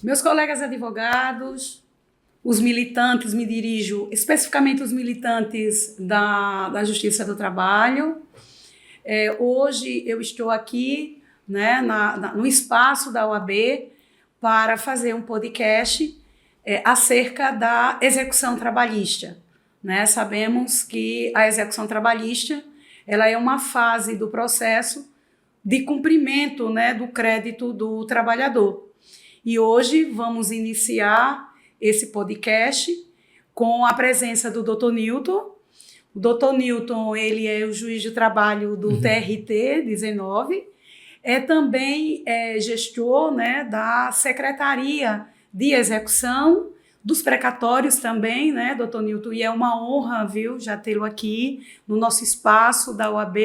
Meus colegas advogados, os militantes, me dirijo especificamente aos militantes da Justiça do Trabalho. Hoje eu estou aqui, né, no espaço da OAB para fazer um podcast acerca da execução trabalhista. Né? Sabemos que a execução trabalhista ela é uma fase do processo de cumprimento, né, do crédito do trabalhador. E hoje vamos iniciar esse podcast com a presença do Dr. Newton. O Dr. Newton, ele é o juiz de trabalho do TRT 19, é também gestor, né, da Secretaria de Execução, dos precatórios também, né, Dr. Newton, e é uma honra, viu, já tê-lo aqui no nosso espaço da OAB,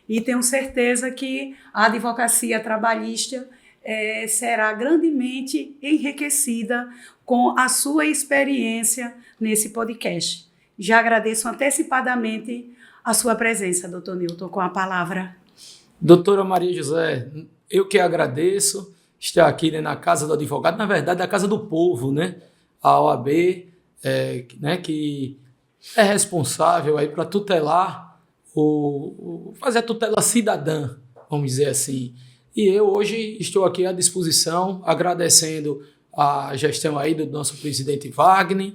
e tenho certeza que a advocacia trabalhista será grandemente enriquecida com a sua experiência nesse podcast. Já agradeço antecipadamente a sua presença, doutor Newton, com a palavra. Doutora Maria José, eu que agradeço estar aqui, né, na Casa do Advogado, na verdade, a Casa do Povo, né? A OAB, né, que é responsável aí para tutelar, fazer a tutela cidadã, vamos dizer assim. E eu hoje estou aqui à disposição, agradecendo a gestão aí do nosso presidente Wagner,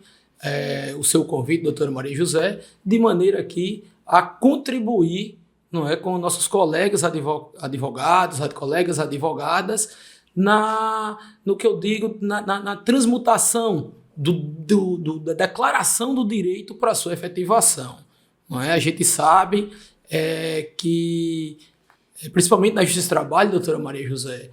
o seu convite, doutora Maria José, de maneira aqui a contribuir, não é, com nossos colegas advogados, colegas advogadas, no que eu digo, na transmutação da declaração do direito para a sua efetivação. Não é? A gente sabe que, principalmente na Justiça do Trabalho, doutora Maria José,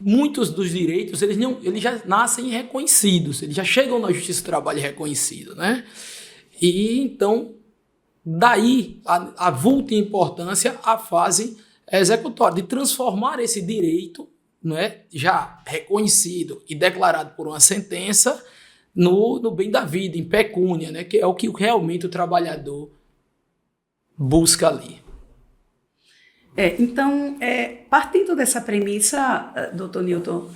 muitos dos direitos eles já nascem reconhecidos, eles já chegam na Justiça do Trabalho reconhecidos, né? E então, daí a vulta importância à fase executória, de transformar esse direito, não é, já reconhecido e declarado por uma sentença no bem da vida, em pecúnia, né, que é o que realmente o trabalhador busca ali. Então, partindo dessa premissa, doutor Newton,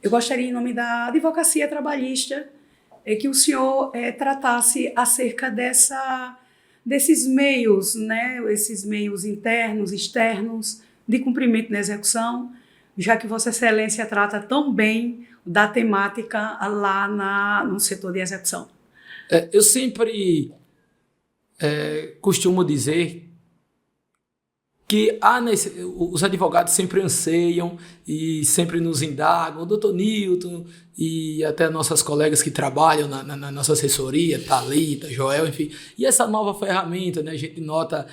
eu gostaria, em nome da advocacia trabalhista, que o senhor tratasse acerca desses meios, né, esses meios internos, externos, de cumprimento da execução, já que Vossa Excelência trata tão bem da temática lá no setor de execução. Eu sempre costumo dizer que os advogados sempre anseiam e sempre nos indagam, o doutor Newton e até nossas colegas que trabalham na nossa assessoria, Thalita, Joel, enfim. E essa nova ferramenta, né, a gente nota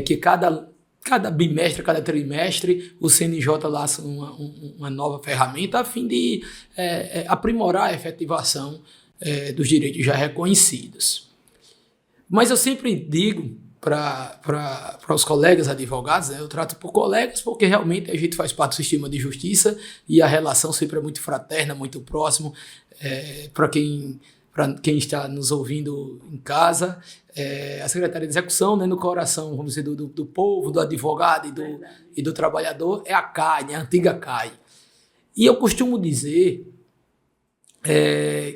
que cada bimestre, cada trimestre, o CNJ lança uma nova ferramenta a fim de aprimorar a efetivação dos direitos já reconhecidos. Mas eu sempre digo para os colegas advogados, né, eu trato por colegas porque realmente a gente faz parte do sistema de justiça e a relação sempre é muito fraterna, muito próximo. Para quem está nos ouvindo em casa, a Secretaria de Execução, né, no coração, vamos dizer, do povo, do advogado e do trabalhador, é a CAI, né, a antiga CAI. E eu costumo dizer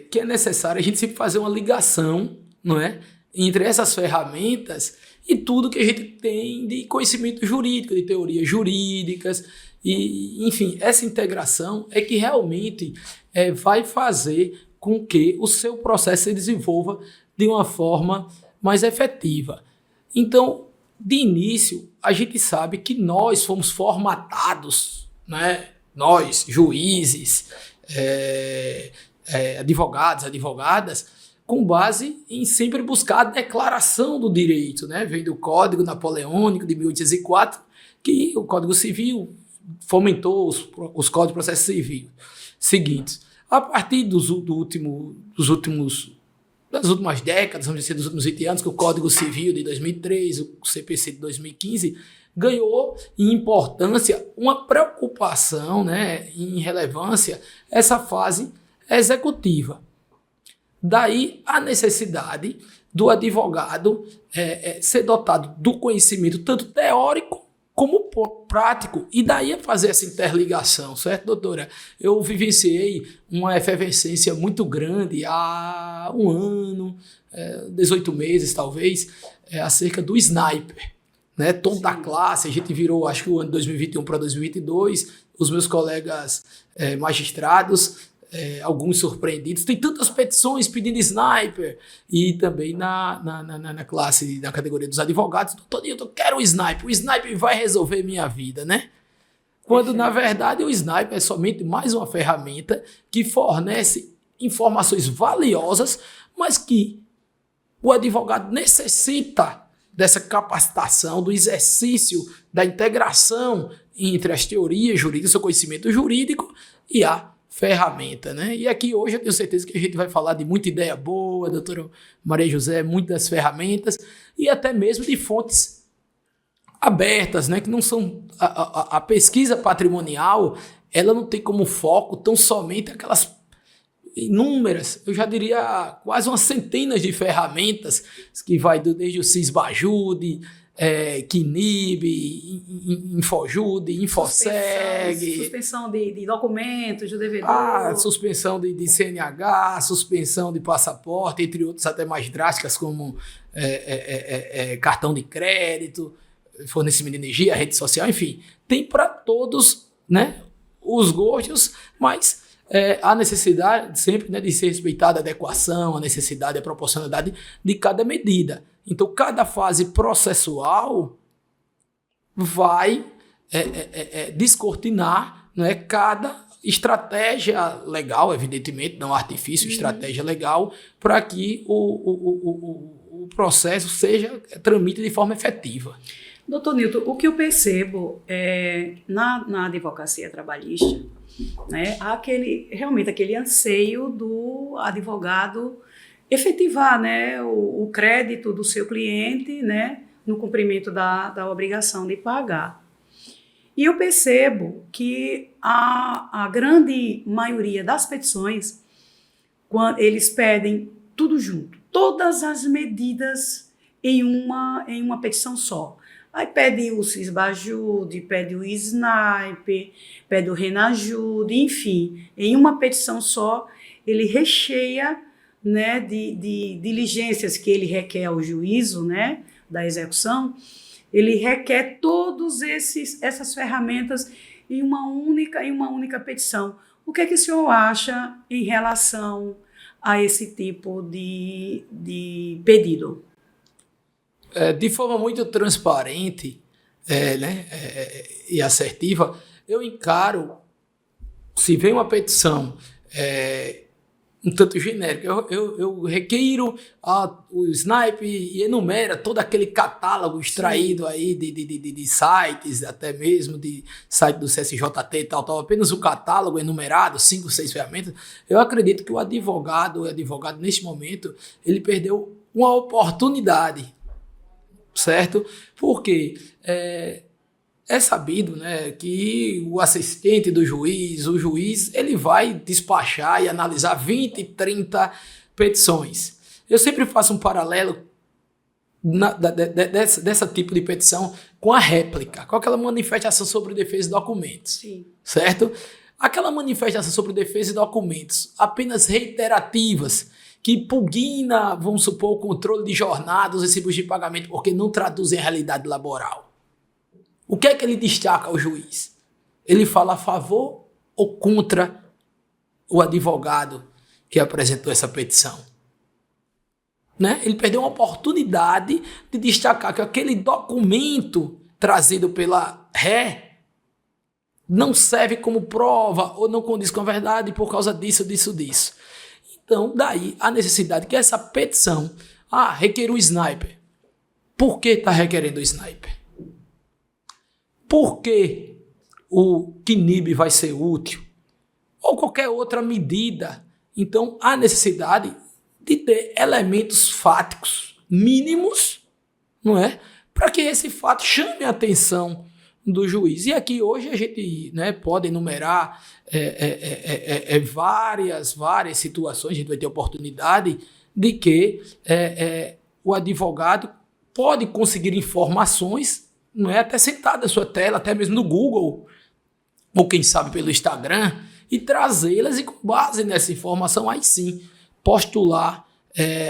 que é necessário a gente sempre fazer uma ligação, não é, entre essas ferramentas e tudo que a gente tem de conhecimento jurídico, de teorias jurídicas, e, enfim, essa integração é que realmente vai fazer com que o seu processo se desenvolva de uma forma mais efetiva. Então, de início, a gente sabe que nós fomos formatados, né? Nós, juízes, advogados, advogadas, com base em sempre buscar a declaração do direito, né? Vem do Código Napoleônico de 1804, que o Código Civil fomentou os Códigos de Processo Civil seguintes. A partir das últimas décadas, vamos dizer, dos últimos 20 anos, que o Código Civil de 2003, o CPC de 2015, ganhou em importância uma preocupação, né, em relevância, essa fase executiva. Daí a necessidade do advogado ser dotado do conhecimento tanto teórico como prático, e daí a fazer essa interligação, certo, doutora? Eu vivenciei uma efervescência muito grande há um ano, 18 meses talvez, acerca do sniper, né? Toda a classe, a gente virou, acho que o ano de 2021 para 2022, os meus colegas magistrados, alguns surpreendidos, tem tantas petições pedindo sniper, e também na classe, na categoria dos advogados, doutor Nilton, eu quero o sniper vai resolver minha vida, né? Quando, na verdade, o sniper é somente mais uma ferramenta que fornece informações valiosas, mas que o advogado necessita dessa capacitação, do exercício, da integração entre as teorias jurídicas, seu conhecimento jurídico e a ferramenta, né? E aqui hoje eu tenho certeza que a gente vai falar de muita ideia boa, doutora Maria José, muitas ferramentas e até mesmo de fontes abertas, né? Que não são... A pesquisa patrimonial, ela não tem como foco tão somente aquelas inúmeras, eu já diria quase umas centenas de ferramentas que vai desde o Sisbajude, Quinib, Infojude, Infoseg. Suspensão de documentos, do devedor. Suspensão de CNH, suspensão de passaporte, entre outras até mais drásticas, como cartão de crédito, fornecimento de energia, rede social, enfim. Tem para todos, né, os gostos, mas há necessidade sempre, né, de ser respeitada a adequação, a necessidade, a proporcionalidade de cada medida. Então, cada fase processual vai descortinar, né, cada estratégia legal, evidentemente, não artifício, estratégia legal, para que o processo tramite de forma efetiva. Doutor Nilton, o que eu percebo na advocacia trabalhista, né, há realmente aquele anseio do advogado efetivar, né, o crédito do seu cliente, né, no cumprimento da obrigação de pagar. E eu percebo que a grande maioria das petições, quando eles pedem tudo junto, todas as medidas em uma petição só. Aí pede o Sisbajude, pede o Sniper, pede o Renajude, enfim, em uma petição só, ele recheia, né, de diligências que ele requer ao juízo, né, da execução, ele requer todas essas ferramentas em uma única petição. O que é que o senhor acha em relação a esse tipo de pedido? De forma muito transparente, né, e assertiva, eu encaro, se vem uma petição um tanto genérica, eu requeiro o Snipe e enumera todo aquele catálogo extraído aí de sites, até mesmo de site do CSJT e tal, apenas o catálogo enumerado, 5, 6 ferramentas. Eu acredito que o advogado neste momento, ele perdeu uma oportunidade, certo? Porque é sabido, né, que o assistente do juiz, o juiz, ele vai despachar e analisar 20, 30 petições. Eu sempre faço um paralelo dessa tipo de petição com a réplica, com aquela manifestação sobre defesa de documentos. Sim. Certo? Aquela manifestação sobre defesa de documentos apenas reiterativas, que impugna, vamos supor, o controle de jornada, os recibos de pagamento, porque não traduzem a realidade laboral. O que é que ele destaca ao juiz? Ele fala a favor ou contra o advogado que apresentou essa petição? Né? Ele perdeu uma oportunidade de destacar que aquele documento trazido pela ré não serve como prova ou não condiz com a verdade por causa disso. Então, daí a necessidade que essa petição requer o Sniper. Por que está requerendo o Sniper? Por que o Quinib vai ser útil? Ou qualquer outra medida. Então, há necessidade de ter elementos fáticos mínimos, não é? Para que esse fato chame a atenção do juiz. E aqui hoje a gente, né, pode enumerar várias situações, a gente vai ter oportunidade de que o advogado pode conseguir informações não é até sentar da sua tela, até mesmo no Google, ou quem sabe pelo Instagram, e trazê-las e com base nessa informação, aí sim, postular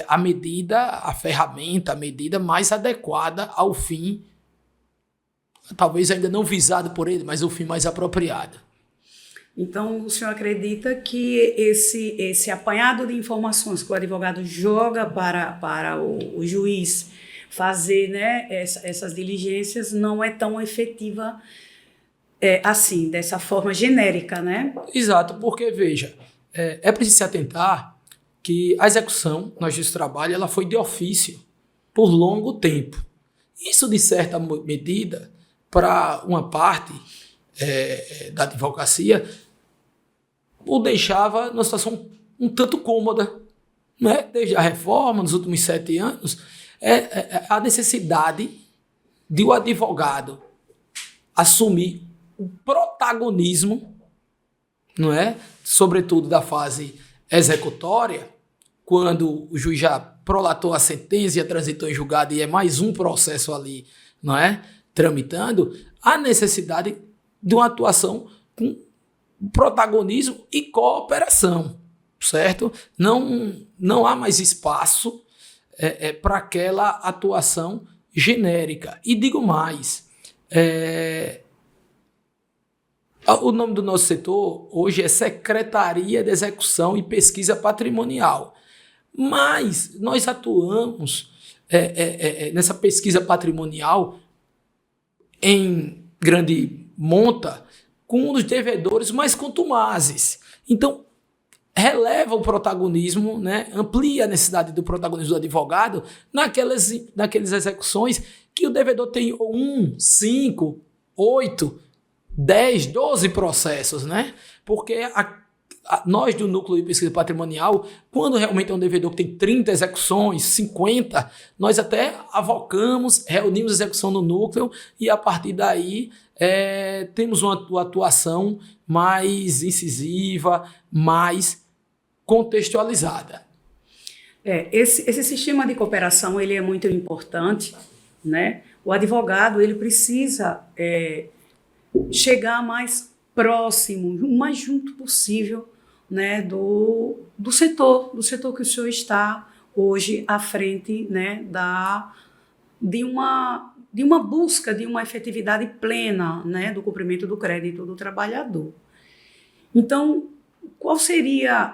a medida, a ferramenta, a medida mais adequada ao fim, talvez ainda não visado por ele, mas o fim mais apropriado. Então, o senhor acredita que esse apanhado de informações que o advogado joga para o juiz fazer, né, essas diligências não é tão efetiva assim, dessa forma genérica, né? Exato, porque, veja, é preciso se atentar que a execução na justiça do trabalho ela foi de ofício por longo tempo. Isso, de certa medida, para uma parte da advocacia, o deixava numa situação um tanto cômoda, né? Desde a reforma, nos últimos 7 anos, a necessidade de o advogado assumir o protagonismo, não é? Sobretudo da fase executória, quando o juiz já prolatou a sentença e a transitou em julgado e é mais um processo ali, não é? Tramitando, a necessidade de uma atuação com protagonismo e cooperação, certo? Não há mais espaço para aquela atuação genérica. E digo mais, o nome do nosso setor hoje é Secretaria de Execução e Pesquisa Patrimonial, mas nós atuamos nessa pesquisa patrimonial em grande monta com um dos devedores mais contumazes. Então, releva o protagonismo, né? Amplia a necessidade do protagonismo do advogado naquelas execuções que o devedor tem 1, 5, 8, 10, 12 processos, né? Porque nós do Núcleo de Pesquisa Patrimonial, quando realmente é um devedor que tem 30 execuções, 50, nós até avocamos, reunimos a execução no núcleo e a partir daí temos uma atuação mais incisiva, mais contextualizada. Esse sistema de cooperação ele é muito importante, né? O advogado ele precisa chegar mais próximo, o mais junto possível, né, do setor que o senhor está hoje à frente, né, de uma busca de uma efetividade plena, né, do cumprimento do crédito do trabalhador. Então, qual seria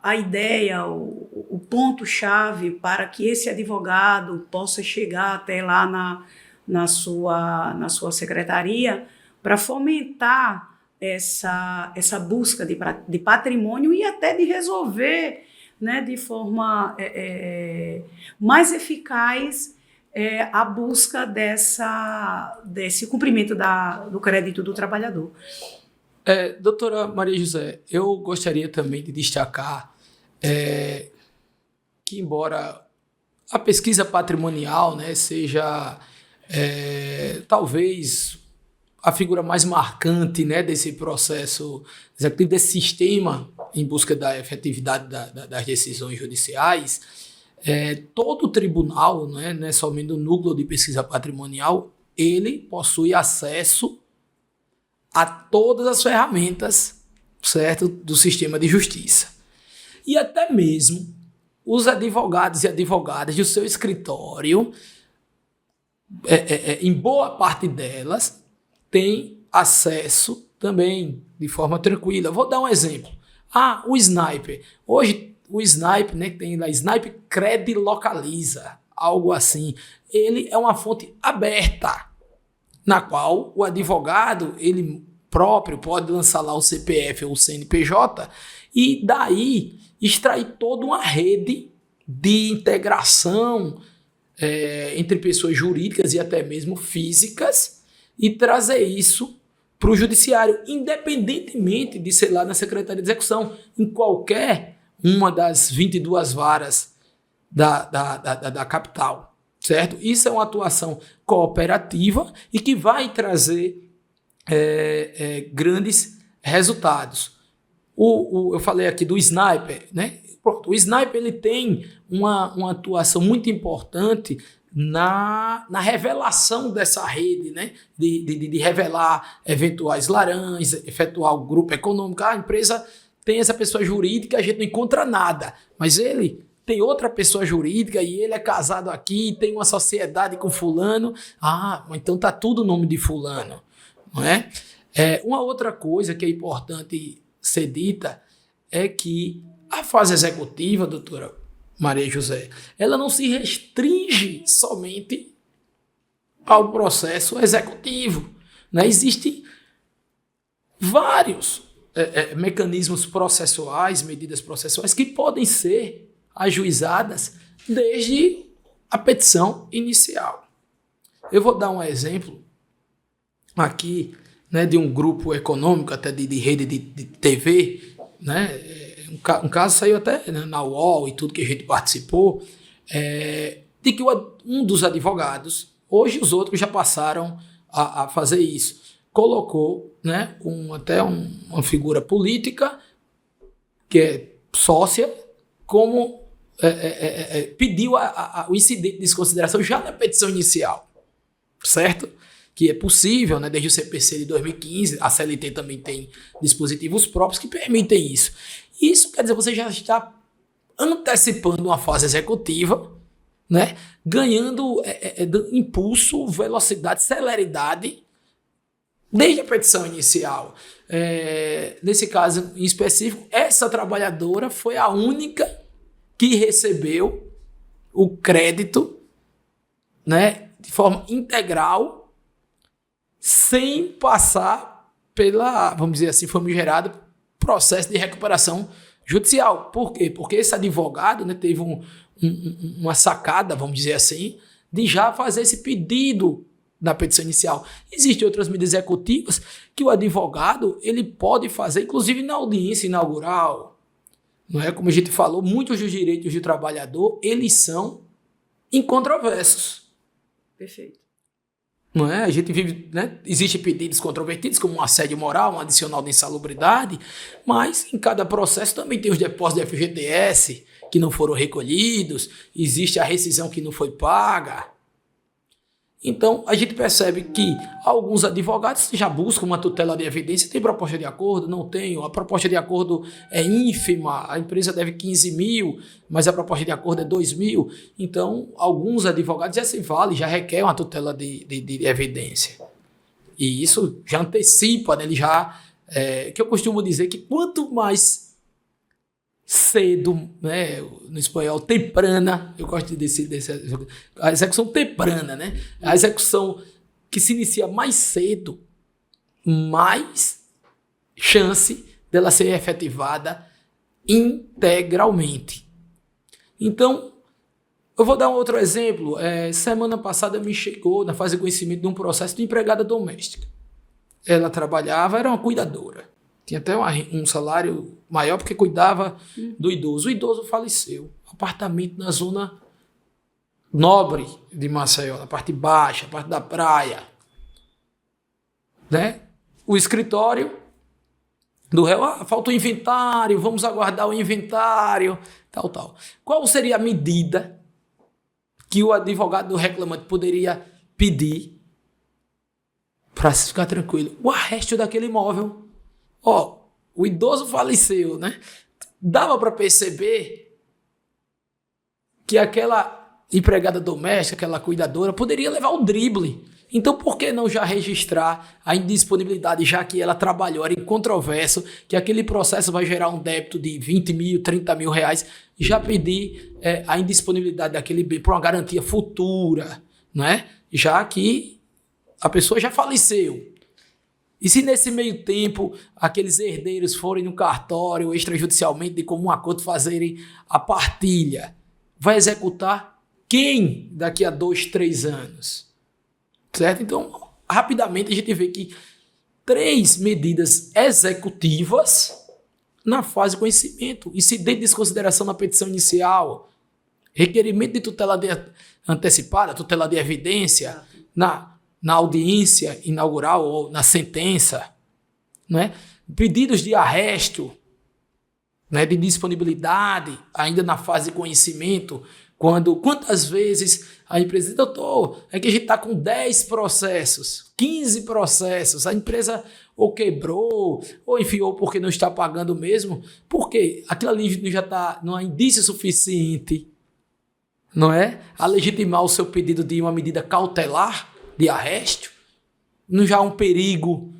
a ideia, o ponto-chave para que esse advogado possa chegar até lá na sua secretaria para fomentar essa busca de patrimônio e até de resolver, né, de forma mais eficaz a busca desse cumprimento do crédito do trabalhador? Doutora Maria José, eu gostaria também de destacar que, embora a pesquisa patrimonial, né, seja talvez a figura mais marcante, né, desse processo executivo, desse sistema em busca da efetividade das decisões judiciais, todo o tribunal, né, não é somente o núcleo de pesquisa patrimonial, ele possui acesso a todas as ferramentas, certo, do sistema de justiça. E até mesmo os advogados e advogadas do seu escritório, em boa parte delas, têm acesso também de forma tranquila. Vou dar um exemplo. O Sniper. Hoje, o Sniper, né, tem lá, Sniper Cred Localiza, algo assim. Ele é uma fonte aberta, na qual o advogado, ele próprio, pode lançar lá o CPF ou o CNPJ e daí extrair toda uma rede de integração entre pessoas jurídicas e até mesmo físicas e trazer isso para o judiciário, independentemente de ser lá na Secretaria de Execução, em qualquer uma das 22 varas da capital, certo? Isso é uma atuação cooperativa e que vai trazer grandes resultados. Eu falei aqui do Sniper, né? Pronto, o Sniper ele tem uma atuação muito importante na revelação dessa rede, né? De revelar eventuais laranjas, efetuar o grupo econômico. A empresa tem essa pessoa jurídica, a gente não encontra nada, mas ele tem outra pessoa jurídica e ele é casado aqui, tem uma sociedade com fulano. Então tá tudo o nome de fulano, não é? Uma outra coisa que é importante ser dita é que a fase executiva, doutora Maria José, ela não se restringe somente ao processo executivo, né? Existem vários mecanismos processuais, medidas processuais que podem ser ajuizadas desde a petição inicial. Eu vou dar um exemplo aqui, né, de um grupo econômico, até de rede de TV, né? Um caso saiu até, né, na UOL e tudo que a gente participou, de que um dos advogados, hoje os outros já passaram a fazer isso, colocou, né, uma figura política que é sócia, como pediu o incidente de desconsideração já na petição inicial, certo? Que é possível, né, desde o CPC de 2015, a CLT também tem dispositivos próprios que permitem isso. Isso quer dizer, você já está antecipando uma fase executiva, né, ganhando impulso, velocidade, celeridade, desde a petição inicial. Nesse caso em específico, essa trabalhadora foi a única que recebeu o crédito, né, de forma integral, sem passar pela, vamos dizer assim, famigerado processo de recuperação judicial. Por quê? Porque esse advogado, né, teve uma sacada, vamos dizer assim, de já fazer esse pedido na petição inicial. Existem outras medidas executivas que o advogado ele pode fazer, inclusive na audiência inaugural. Não é? Como a gente falou, muitos dos direitos do trabalhador, eles são incontroversos. Perfeito. Não é? A gente vive, né? Existem pedidos controvertidos, como um assédio moral, um adicional de insalubridade, mas em cada processo também tem os depósitos de FGTS que não foram recolhidos, existe a rescisão que não foi paga. Então, a gente percebe que alguns advogados já buscam uma tutela de evidência. Tem proposta de acordo? Não tenho. A proposta de acordo é ínfima. A empresa deve 15 mil, mas a proposta de acordo é 2 mil. Então, alguns advogados já se valem, já requerem uma tutela de evidência. E isso já antecipa, né? Ele já... que eu costumo dizer que quanto mais cedo, né, no espanhol, temprana, eu gosto desse a execução temprana, né? A execução que se inicia mais cedo, mais chance dela ser efetivada integralmente. Então, eu vou dar um outro exemplo. Semana passada me chegou, na fase de conhecimento, de um processo de empregada doméstica. Ela trabalhava, era uma cuidadora. Tinha até um salário maior porque cuidava do idoso. O idoso faleceu. Apartamento na zona nobre de Maceió, na parte baixa, na parte da praia. Né? O escritório do réu, falta o inventário, vamos aguardar o inventário, tal. Qual seria a medida que o advogado do reclamante poderia pedir para ficar tranquilo? O arresto daquele imóvel. O idoso faleceu, né? Dava para perceber que aquela empregada doméstica, aquela cuidadora, poderia levar o drible. Então, por que não já registrar a indisponibilidade, já que ela trabalhou, era incontroverso, que aquele processo vai gerar um débito de 20 mil, 30 mil reais, já pedir a indisponibilidade daquele bem para uma garantia futura, né? Já que a pessoa já faleceu. E se nesse meio tempo aqueles herdeiros forem no cartório extrajudicialmente de comum acordo fazerem a partilha, vai executar quem daqui a 2, 3 anos? Certo? Então, rapidamente a gente vê que 3 medidas executivas na fase de conhecimento, incidente de desconsideração na petição inicial, requerimento de tutela antecipada, tutela de evidência, na audiência inaugural ou na sentença, né? Pedidos de arresto, né, de disponibilidade, ainda na fase de conhecimento, Quantas vezes a empresa diz, doutor, é que a gente está com 10 processos, 15 processos, a empresa ou quebrou, ou enfim, ou porque não está pagando mesmo, porque aquilo ali não há indício suficiente, não é? A legitimar o seu pedido de uma medida cautelar de arresto, não já há um perigo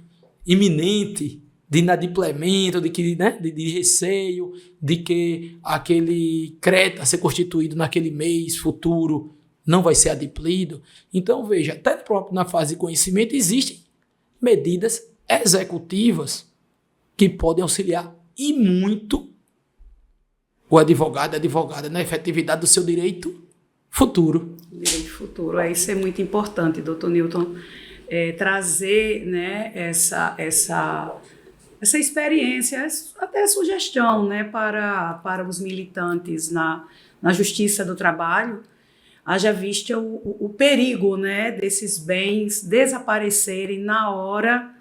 iminente de inadimplemento, de receio, de que aquele crédito a ser constituído naquele mês futuro não vai ser adimplido. Então, veja, até próprio na fase de conhecimento existem medidas executivas que podem auxiliar e muito o advogado e a advogada na efetividade do seu direito futuro. Direito futuro, isso é muito importante, doutor Newton, trazer, né, essa experiência, até sugestão, né, para os militantes na Justiça do Trabalho, haja vista o perigo, né, desses bens desaparecerem na hora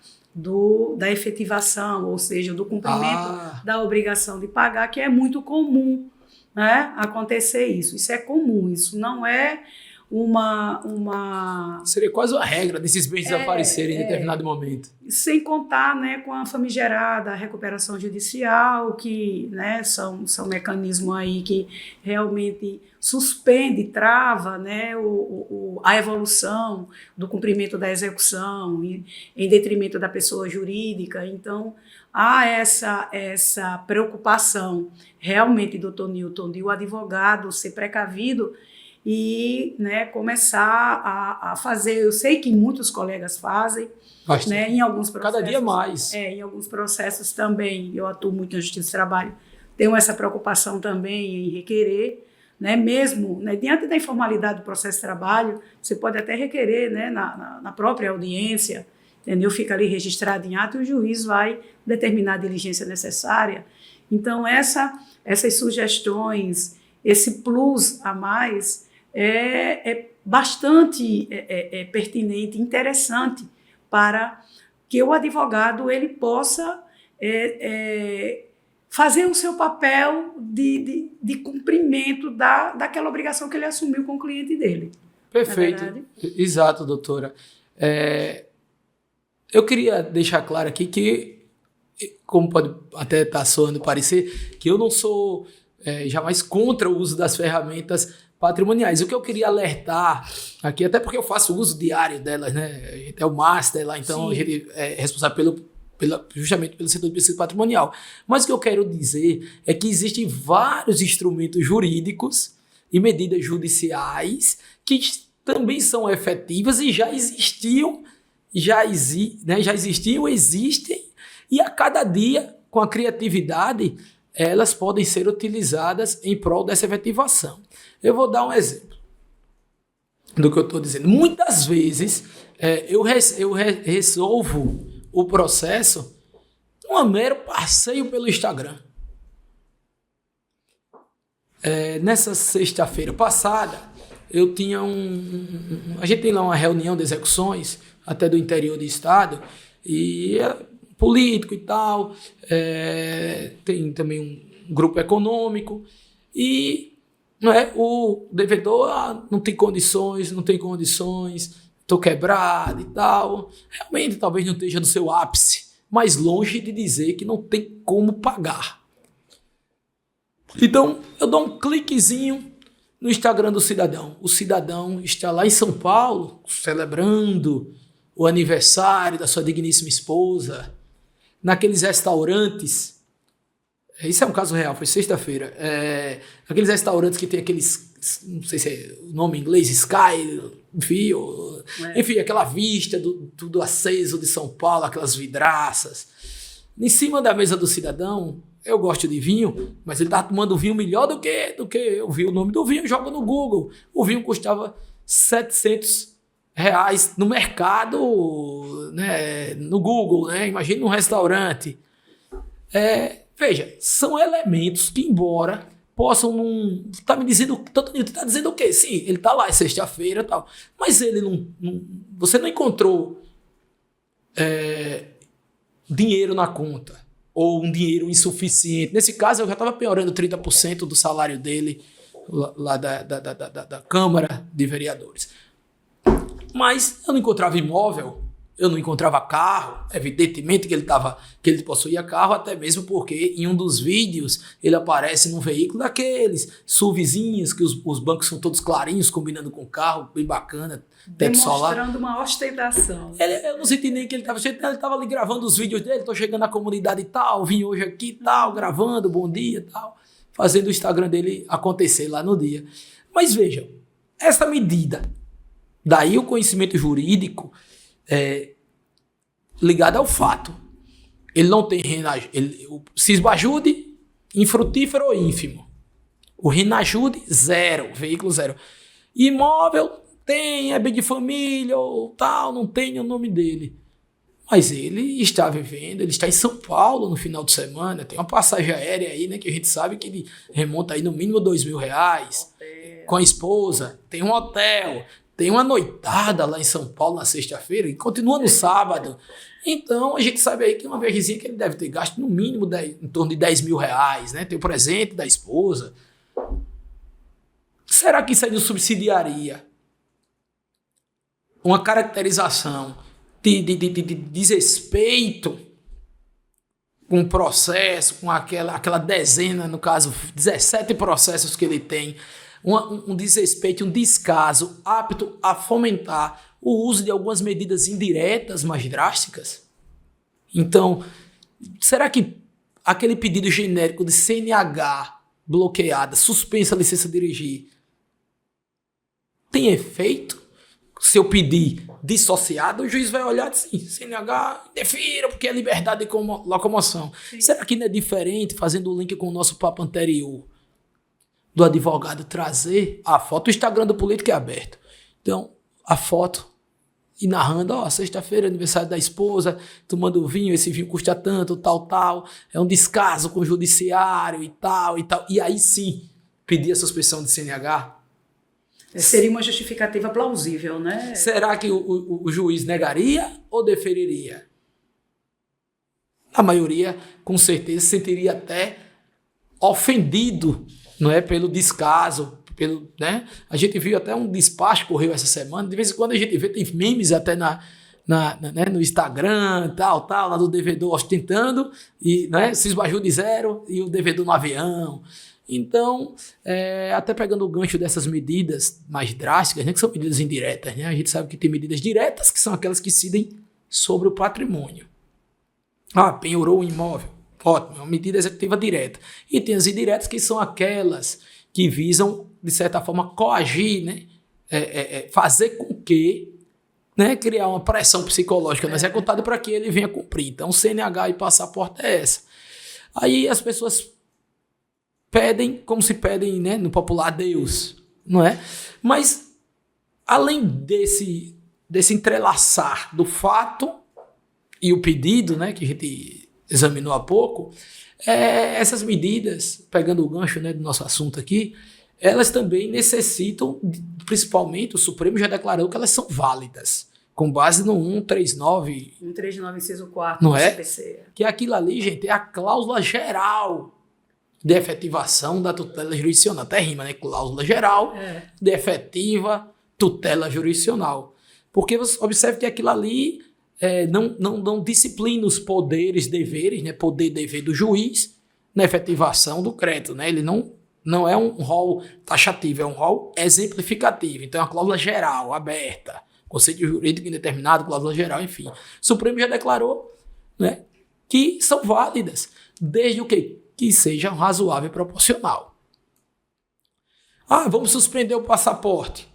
da efetivação, ou seja, do cumprimento da obrigação de pagar, que é muito comum, né, acontecer isso. Isso é comum, isso não é uma... Seria quase uma regra desses bens desaparecerem em determinado momento. Sem contar, né, com a famigerada recuperação judicial, que, né, são mecanismos aí que realmente suspende, trava, né, a evolução do cumprimento da execução em detrimento da pessoa jurídica. Então, há essa preocupação realmente, doutor Newton, de o advogado ser precavido e, né, começar a fazer. Eu sei que muitos colegas fazem, né, em alguns processos. Cada dia mais. Em alguns processos também, eu atuo muito na Justiça do Trabalho, tenho essa preocupação também em requerer, né, mesmo, né, diante da informalidade do processo de trabalho, você pode até requerer, né, na própria audiência, entendeu? Fica ali registrado em ato e o juiz vai determinar a diligência necessária. Então, essas sugestões, esse plus a mais, é bastante pertinente, interessante, para que o advogado ele possa fazer o seu papel de cumprimento daquela obrigação que ele assumiu com o cliente dele. Perfeito. Exato, doutora. Eu queria deixar claro aqui que, como pode até estar soando parecer, que eu não sou jamais contra o uso das ferramentas patrimoniais. O que eu queria alertar aqui, até porque eu faço uso diário delas, né? A gente é o master lá, então Sim. A gente é responsável justamente pelo setor de pesquisa patrimonial. Mas o que eu quero dizer é que existem vários instrumentos jurídicos e medidas judiciais que também são efetivas e já existiam, existem, e a cada dia, com a criatividade, elas podem ser utilizadas em prol dessa efetivação. Eu vou dar um exemplo do que eu estou dizendo. Muitas vezes eu resolvo o processo num mero passeio pelo Instagram. Nessa sexta-feira passada, eu tinha a gente tem lá uma reunião de execuções, até do interior do estado, e político e tal, tem também um grupo econômico, e o devedor não tem condições, estou quebrado e tal. Realmente talvez não esteja no seu ápice, mas longe de dizer que não tem como pagar. Então eu dou um cliquezinho no Instagram do cidadão. O cidadão está lá em São Paulo, celebrando o aniversário da sua digníssima esposa, naqueles restaurantes. Isso é um caso real, foi sexta-feira. Aqueles restaurantes que tem aqueles, não sei se é o nome em inglês, Sky, enfim, aquela vista tudo aceso de São Paulo, aquelas vidraças. Em cima da mesa do cidadão, eu gosto de vinho, mas ele estava tomando vinho melhor do que eu vi o nome do vinho, joga no Google. O vinho custava R$700 no mercado, né, no Google, né? Imagina num restaurante. Veja, são elementos que, embora possam não... Tá me dizendo... Tá dizendo o quê? Sim, ele tá lá, é sexta-feira e tal. Mas ele não... Você não encontrou dinheiro na conta. Ou um dinheiro insuficiente. Nesse caso, eu já estava piorando 30% do salário dele lá da Câmara de Vereadores. Mas eu não encontrava imóvel, eu não encontrava carro, evidentemente que ele possuía carro, até mesmo porque em um dos vídeos ele aparece num veículo daqueles SUVzinhos, que os bancos são todos clarinhos, combinando com o carro, bem bacana, teto solar. Demonstrando uma ostentação. Eu não senti nem que ele estava ali gravando os vídeos dele, tô chegando na comunidade e tal, vim hoje aqui e tal, gravando, bom dia e tal, fazendo o Instagram dele acontecer lá no dia. Mas vejam, essa medida, daí o conhecimento jurídico ligado ao fato. Ele não tem o cisbajude, infrutífero ou ínfimo. O rinajude, zero, veículo zero. Imóvel, tem, é bem de família ou tal, não tem o nome dele. Mas ele está vivendo, ele está em São Paulo no final de semana, tem uma passagem aérea aí, né, que a gente sabe que ele remonta aí no mínimo R$2.000, com a esposa, tem um hotel, tem uma noitada lá em São Paulo na sexta-feira e continua no sábado. Então, a gente sabe aí que uma viagemzinha que ele deve ter gasto no mínimo em torno de R$10.000, né? Tem o presente da esposa. Será que isso aí não subsidiaria uma caracterização de desrespeito com o processo, com aquela dezena, no caso, 17 processos que ele tem, um desrespeito, um descaso apto a fomentar o uso de algumas medidas indiretas mais drásticas? Então, será que aquele pedido genérico de CNH bloqueada, suspensa a licença de dirigir, tem efeito? Se eu pedir dissociado, o juiz vai olhar assim, CNH, defira, porque é liberdade de locomoção. Sim. Será que não é diferente, fazendo o link com o nosso papo anterior, do advogado trazer a foto? O Instagram do político é aberto. Então, a foto e narrando, sexta-feira, aniversário da esposa, tomando vinho, esse vinho custa tanto, tal, é um descaso com o judiciário e tal. E aí sim, pedir a suspensão de CNH. Seria uma justificativa plausível, né? Será que o juiz negaria ou deferiria? A maioria, com certeza, se sentiria até ofendido, não é, pelo descaso, né? A gente viu até um despacho que correu essa semana. De vez em quando a gente vê, tem memes até né, no Instagram, tal, lá do devedor ostentando, e, né, cisbajude zero e o devedor no avião. Então, até pegando o gancho dessas medidas mais drásticas, né, que são medidas indiretas, né? A gente sabe que tem medidas diretas, que são aquelas que incidem sobre o patrimônio. Penhorou o imóvel. Ótimo, é uma medida executiva direta. E tem as indiretas, que são aquelas que visam, de certa forma, coagir, né? Fazer com que, né, criar uma pressão psicológica no executado para que ele venha cumprir. Então, CNH e passaporte é essa. Aí as pessoas pedem, como se pedem, né, no popular, Deus, não é? Mas, além desse entrelaçar do fato e o pedido, né, que a gente examinou há pouco, essas medidas, pegando o gancho, né, do nosso assunto aqui, elas também necessitam, principalmente, o Supremo já declarou que elas são válidas, com base no 139... 139, inciso 4, não é? CPC. Que aquilo ali, gente, é a cláusula geral de efetivação da tutela jurisdicional. Até rima, né? Cláusula geral de efetiva tutela jurisdicional. Porque você observa que aquilo ali não disciplina os poderes, deveres, né? Poder e dever do juiz na efetivação do crédito, né? Ele não é um rol taxativo, é um rol exemplificativo. Então é uma cláusula geral, aberta. Conceito jurídico indeterminado, cláusula geral, enfim. O Supremo já declarou, né, que são válidas, desde o quê? Que seja razoável e proporcional. Vamos suspender o passaporte.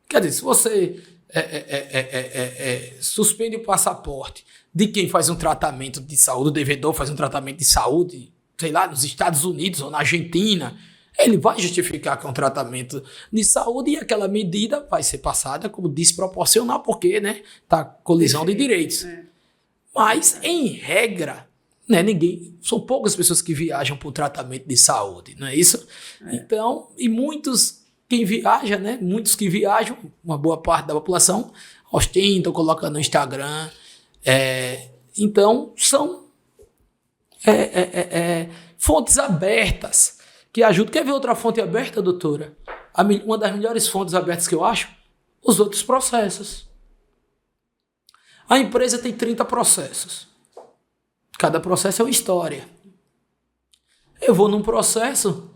Quer dizer, se você suspende o passaporte de quem faz um tratamento de saúde, o devedor faz um tratamento de saúde, sei lá, nos Estados Unidos ou na Argentina, ele vai justificar que é um tratamento de saúde e aquela medida vai ser passada como desproporcional, porque, né, tá colisão de direitos. Mas, em regra, né, são poucas pessoas que viajam por tratamento de saúde, não é isso? Então, e muitos que viajam, uma boa parte da população, ostentam, colocam no Instagram. Então, são fontes abertas que ajuda. Quer ver outra fonte aberta, doutora? Uma das melhores fontes abertas que eu acho? Os outros processos. A empresa tem 30 processos. Cada processo é uma história. Eu vou num processo,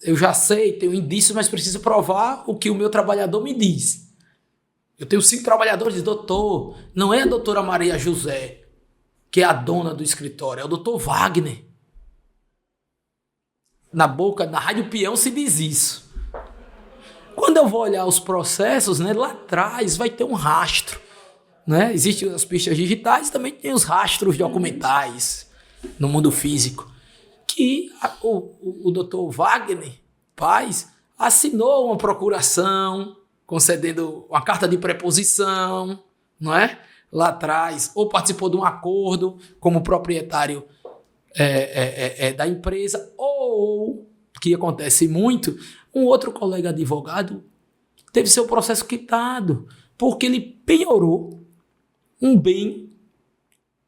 eu já sei, tenho indícios, mas preciso provar o que o meu trabalhador me diz. Eu tenho 5 trabalhadores, doutor, não é a doutora Maria José, que é a dona do escritório, é o doutor Wagner. Na Rádio Peão se diz isso. Quando eu vou olhar os processos, né, lá atrás vai ter um rastro. Né? Existem as pistas digitais, também tem os rastros documentais no mundo físico. Que o doutor Wagner Paz assinou uma procuração, concedendo uma carta de preposição, não é? Lá atrás, ou participou de um acordo como proprietário da empresa, ou, que acontece muito, um outro colega advogado teve seu processo quitado, porque ele penhorou um bem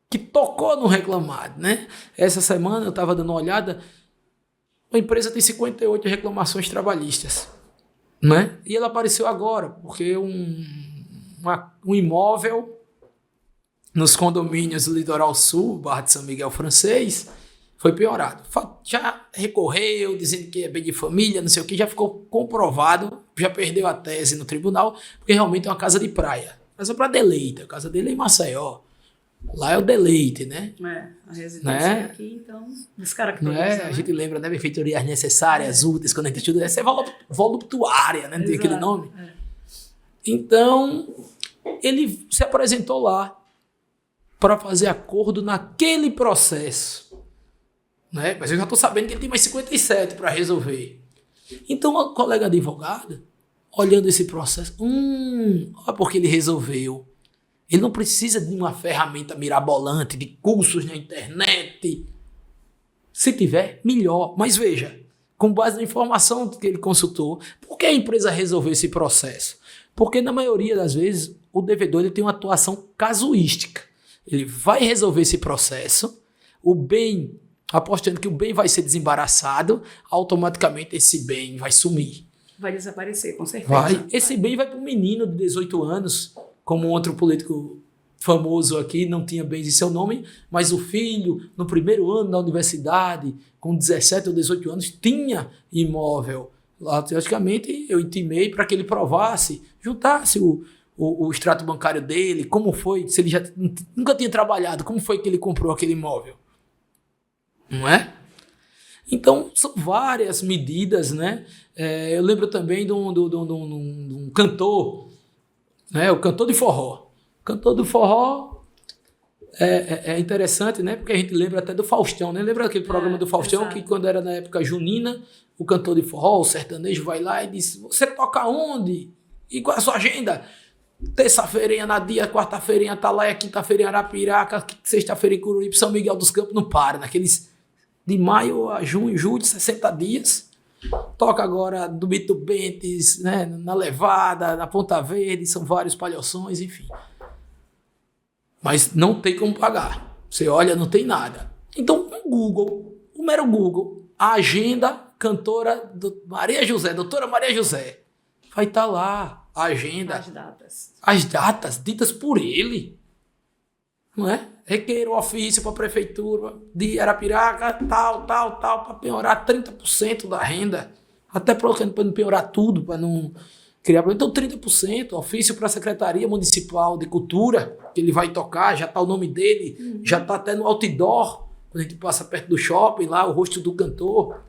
que tocou no reclamado, né? Essa semana eu estava dando uma olhada, a empresa tem 58 reclamações trabalhistas, né? E ela apareceu agora, porque um imóvel nos condomínios do Litoral Sul, Barra de São Miguel Francês, foi penhorado. Já recorreu, dizendo que é bem de família, não sei o que, já ficou comprovado, já perdeu a tese no tribunal, porque realmente é uma casa de praia. Casa para deleite, a casa dele é em Maceió. Lá é o deleite, né? A residência aqui, então, descaracteriza. Né? A gente lembra, né? Benfeitorias necessárias, úteis, quando a gente estuda, essa é voluptuária, né? Não tem aquele nome? Então, ele se apresentou lá para fazer acordo naquele processo. Né? Mas eu já estou sabendo que ele tem mais 57 para resolver. Então, o colega advogado, olhando esse processo, olha porque ele resolveu. Ele não precisa de uma ferramenta mirabolante, de cursos na internet. Se tiver, melhor. Mas veja, com base na informação que ele consultou, por que a empresa resolveu esse processo? Porque na maioria das vezes o devedor ele tem uma atuação casuística. Ele vai resolver esse processo, o bem, apostando que o bem vai ser desembaraçado, automaticamente esse bem vai sumir. Vai desaparecer, com certeza. Esse bem vai para um menino de 18 anos, como um outro político famoso aqui, não tinha bens em seu nome, mas o filho, no primeiro ano da universidade, com 17 ou 18 anos, tinha imóvel. Lá, teoricamente, eu intimei para que ele provasse, juntasse o extrato bancário dele, como foi, se ele já nunca tinha trabalhado, como foi que ele comprou aquele imóvel. Não é? Então, são várias medidas, né? Eu lembro também de um cantor, né? O cantor de forró. O cantor do forró é interessante, né? Porque a gente lembra até do Faustão, né? Lembra aquele programa do Faustão, exato, que quando era na época junina, o cantor de forró, o sertanejo, vai lá e diz: você toca onde? E qual é a sua agenda? Terça-feira na dia, quarta-feira tá lá, quinta-feira em Arapiraca, sexta-feira em Curuípe, São Miguel dos Campos, não para, naqueles de maio a junho, julho, 60 dias. Toca agora do Bito Bentes, né, na Levada, na Ponta Verde, são vários palhoções, enfim. Mas não tem como pagar. Você olha, não tem nada. Então, o mero Google, a agenda cantora Maria José, doutora Maria José, vai estar lá, a agenda. As datas ditas por ele. Não é? Requer o ofício para a prefeitura de Arapiraca, tal, para penhorar 30% da renda. Até para não penhorar tudo, para não criar problema. Então, 30%, ofício para a Secretaria Municipal de Cultura, que ele vai tocar, já está o nome dele, já está até no outdoor, quando a gente passa perto do shopping, lá, o rosto do cantor.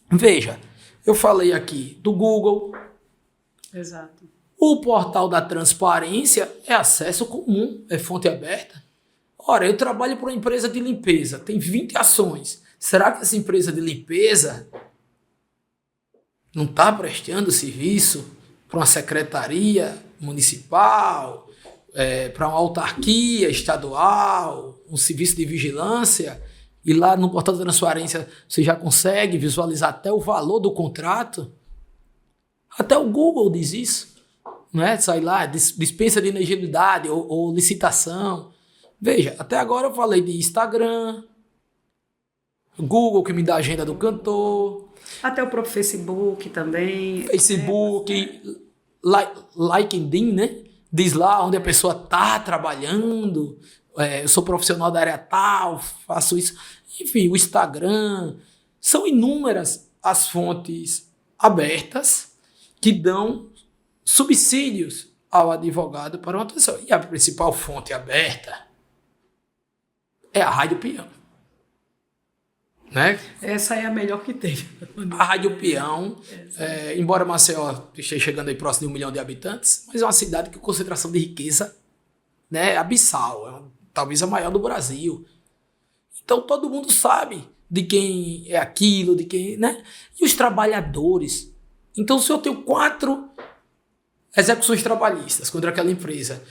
Veja, eu falei aqui do Google. Exato. O portal da transparência é acesso comum, é fonte aberta. Ora, eu trabalho para uma empresa de limpeza, tem 20 ações. Será que essa empresa de limpeza não está prestando serviço para uma secretaria municipal, para uma autarquia estadual, um serviço de vigilância? E lá no portal da transparência você já consegue visualizar até o valor do contrato? Até o Google diz isso. Não é? Sai lá, dispensa de inegibilidade ou licitação. Veja, até agora eu falei de Instagram, Google, que me dá a agenda do cantor. Até o próprio Facebook também. Facebook, LinkedIn, né? Diz lá onde a pessoa está trabalhando. Eu sou profissional da área tal, faço isso. Enfim, o Instagram. São inúmeras as fontes abertas que dão subsídios ao advogado para uma atuação. E a principal fonte aberta é a Rádio Peão. Né? Essa é a melhor que tem. A Rádio Peão, embora Maceió esteja chegando aí próximo de 1 milhão de habitantes, mas é uma cidade com concentração de riqueza, né, abissal, talvez a maior do Brasil. Então todo mundo sabe de quem é aquilo, de quem, né? E os trabalhadores. Então se eu tenho 4 execuções trabalhistas contra aquela empresa,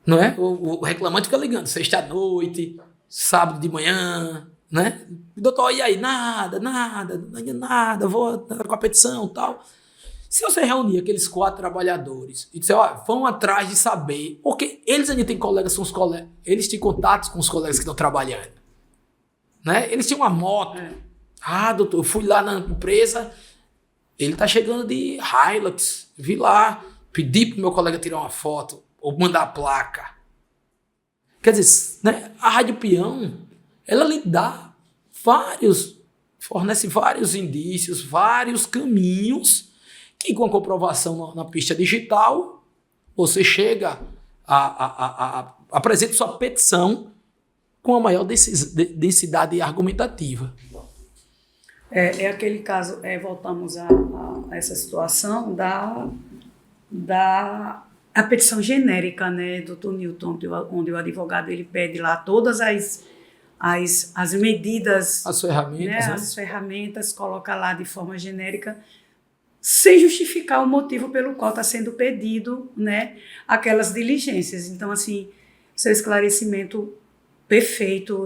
não é? O reclamante fica ligando sexta à noite, sábado de manhã, né? Doutor, e aí? Nada, vou com a petição e tal. Se você reunir aqueles 4 trabalhadores e disser, ó, vão atrás de saber, porque eles ainda têm colegas, são os colegas, eles têm contatos com os colegas que estão trabalhando, né? Eles têm uma moto. Ah, doutor, eu fui lá na empresa, ele tá chegando de Hilux, vi lá, pedi pro meu colega tirar uma foto ou mandar a placa. Quer dizer, né? A Rádio Peão, ela lhe dá fornece vários indícios, vários caminhos que com a comprovação na pista digital, você chega apresenta sua petição com a maior densidade argumentativa. É aquele caso, voltamos a essa situação a petição genérica, né, doutor Newton, onde o advogado ele pede lá todas as medidas, as ferramentas, né? As ferramentas, coloca lá de forma genérica, sem justificar o motivo pelo qual está sendo pedido, né, aquelas diligências. Então, assim, seu esclarecimento perfeito,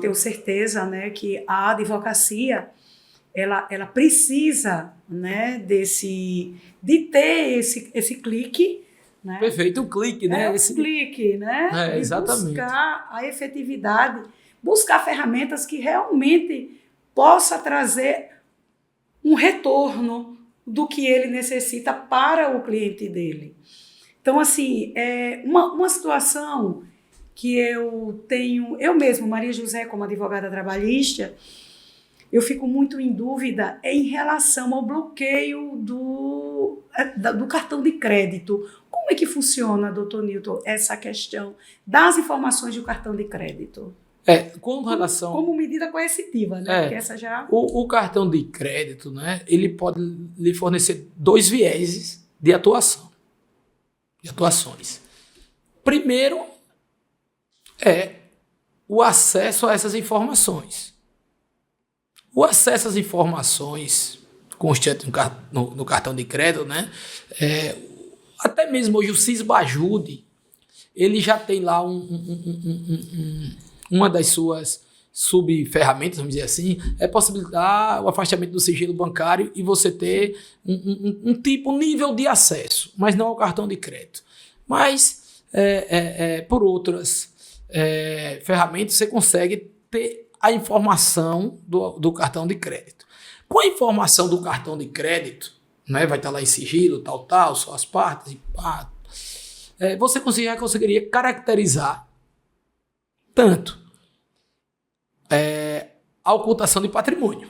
tenho certeza, né, que a advocacia ela precisa, né, de ter esse clique, né? Perfeito, um clique, né? Clique, né? Exatamente. Buscar a efetividade, buscar ferramentas que realmente possa trazer um retorno do que ele necessita para o cliente dele. Então, assim, uma situação que eu mesmo, Maria José, como advogada trabalhista, eu fico muito em dúvida em relação ao bloqueio do cartão de crédito. Como é que funciona, doutor Newton, essa questão das informações do cartão de crédito? Com relação... Como medida coercitiva, né? Porque essa já... O cartão de crédito, né, ele pode lhe fornecer 2 vieses de atuação. De atuações. Primeiro é o acesso a essas informações. O acesso às informações constantes no cartão de crédito, né? Até mesmo hoje o Sisbajude, ele já tem lá uma das suas subferramentas, vamos dizer assim, possibilitar o afastamento do sigilo bancário e você ter um nível de acesso, mas não ao cartão de crédito. Mas por outras ferramentas você consegue ter a informação do cartão de crédito. Com a informação do cartão de crédito, né, vai estar lá em sigilo, tal, só as partes, você conseguiria caracterizar tanto a ocultação de patrimônio.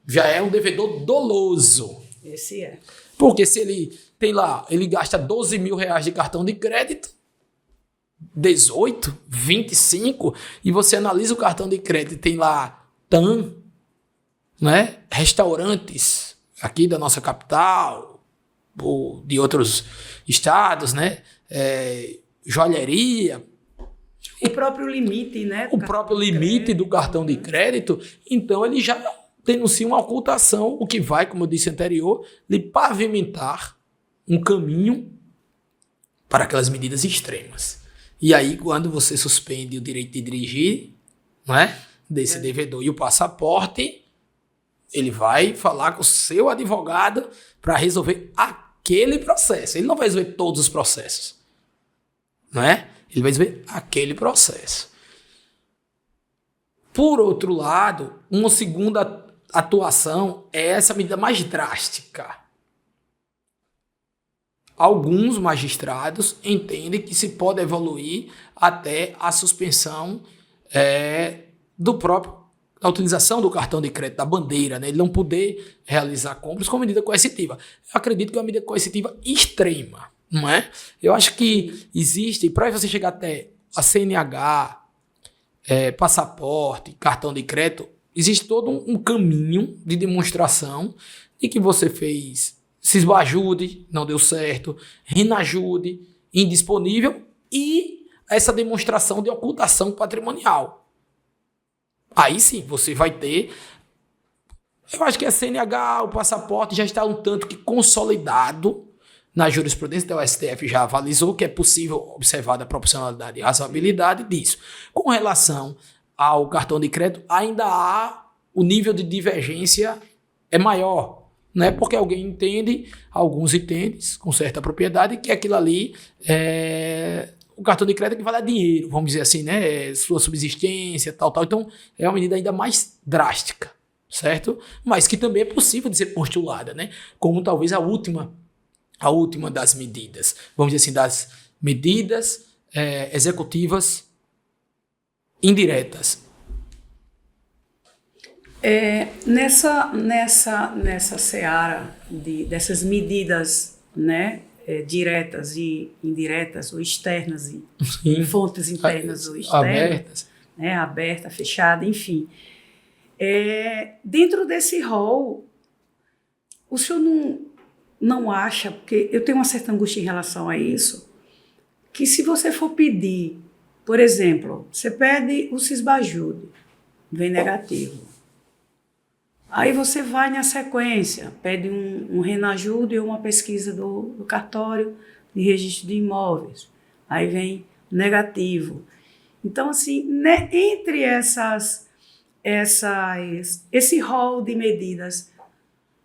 Já é um devedor doloso. Esse é. Porque se ele tem lá, ele gasta 12 mil reais de cartão de crédito, 18, 25, e você analisa o cartão de crédito e tem lá TAM, né? Restaurantes aqui da nossa capital, ou de outros estados, né? Joalheria. O próprio limite, né? O próprio limite do cartão de crédito, então ele já denuncia uma ocultação, o que vai, como eu disse anterior, lhe pavimentar um caminho para aquelas medidas extremas. E aí, quando você suspende o direito de dirigir, não é, desse devedor e o passaporte, ele vai falar com o seu advogado para resolver aquele processo. Ele não vai resolver todos os processos, não é? Ele vai resolver aquele processo. Por outro lado, uma segunda atuação é essa medida mais drástica. Alguns magistrados entendem que se pode evoluir até a suspensão da utilização do cartão de crédito, da bandeira, né? Ele não poder realizar compras com medida coercitiva. Eu acredito que é uma medida coercitiva extrema, não é? Eu acho que existe, para você chegar até a CNH, passaporte, cartão de crédito, existe todo um caminho de demonstração de que você fez cisbajude, não deu certo, renajude, indisponível e essa demonstração de ocultação patrimonial. Aí sim, você vai ter... Eu acho que a CNH, o passaporte já está um tanto que consolidado na jurisprudência, então o STF já avalizou que é possível observar a proporcionalidade e razoabilidade disso. Com relação ao cartão de crédito, ainda há o nível de divergência é maior, né? Porque alguns entendem com certa propriedade que aquilo ali o cartão de crédito equivale a dinheiro, vamos dizer assim, né? Sua subsistência, tal. Então, é uma medida ainda mais drástica, certo? Mas que também é possível de ser postulada, né? Como talvez a última das medidas, vamos dizer assim, das medidas executivas indiretas. Nessa seara dessas medidas, né, diretas e indiretas, ou externas e fontes internas ou externas, abertas, né, aberta, fechada, enfim. Dentro desse rol, o senhor não acha, porque eu tenho uma certa angústia em relação a isso, que se você for pedir, por exemplo, você pede o cisbajude, vem negativo. Aí você vai na sequência, pede um renajude ou uma pesquisa do cartório de registro de imóveis. Aí vem negativo. Então, assim, né, entre esse rol de medidas,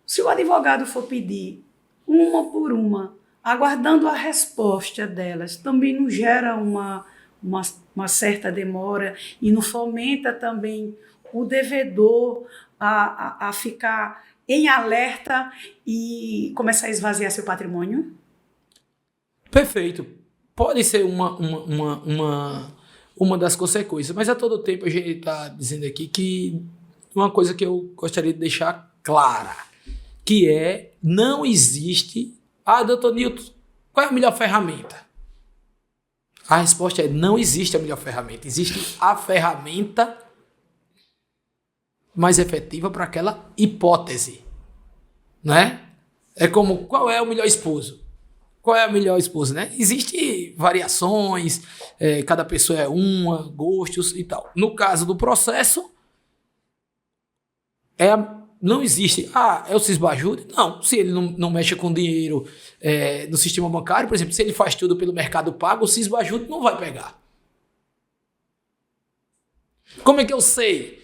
se o advogado for pedir uma por uma, aguardando a resposta delas, também não gera uma certa demora e não fomenta também o devedor a ficar em alerta e começar a esvaziar seu patrimônio? Perfeito. Pode ser uma das consequências, mas a todo tempo a gente está dizendo aqui que uma coisa que eu gostaria de deixar clara, que não existe... doutor Nilton, qual é a melhor ferramenta? A resposta é: não existe a melhor ferramenta. Existe a ferramenta mais efetiva para aquela hipótese, né? É como, qual é o melhor esposo? Qual é a melhor esposa, né? Existem variações, cada pessoa é gostos e tal. No caso do processo, não existe, é o cisbajude? Não, se ele não mexe com dinheiro no sistema bancário, por exemplo, se ele faz tudo pelo Mercado Pago, o cisbajude não vai pegar. Como é que eu sei?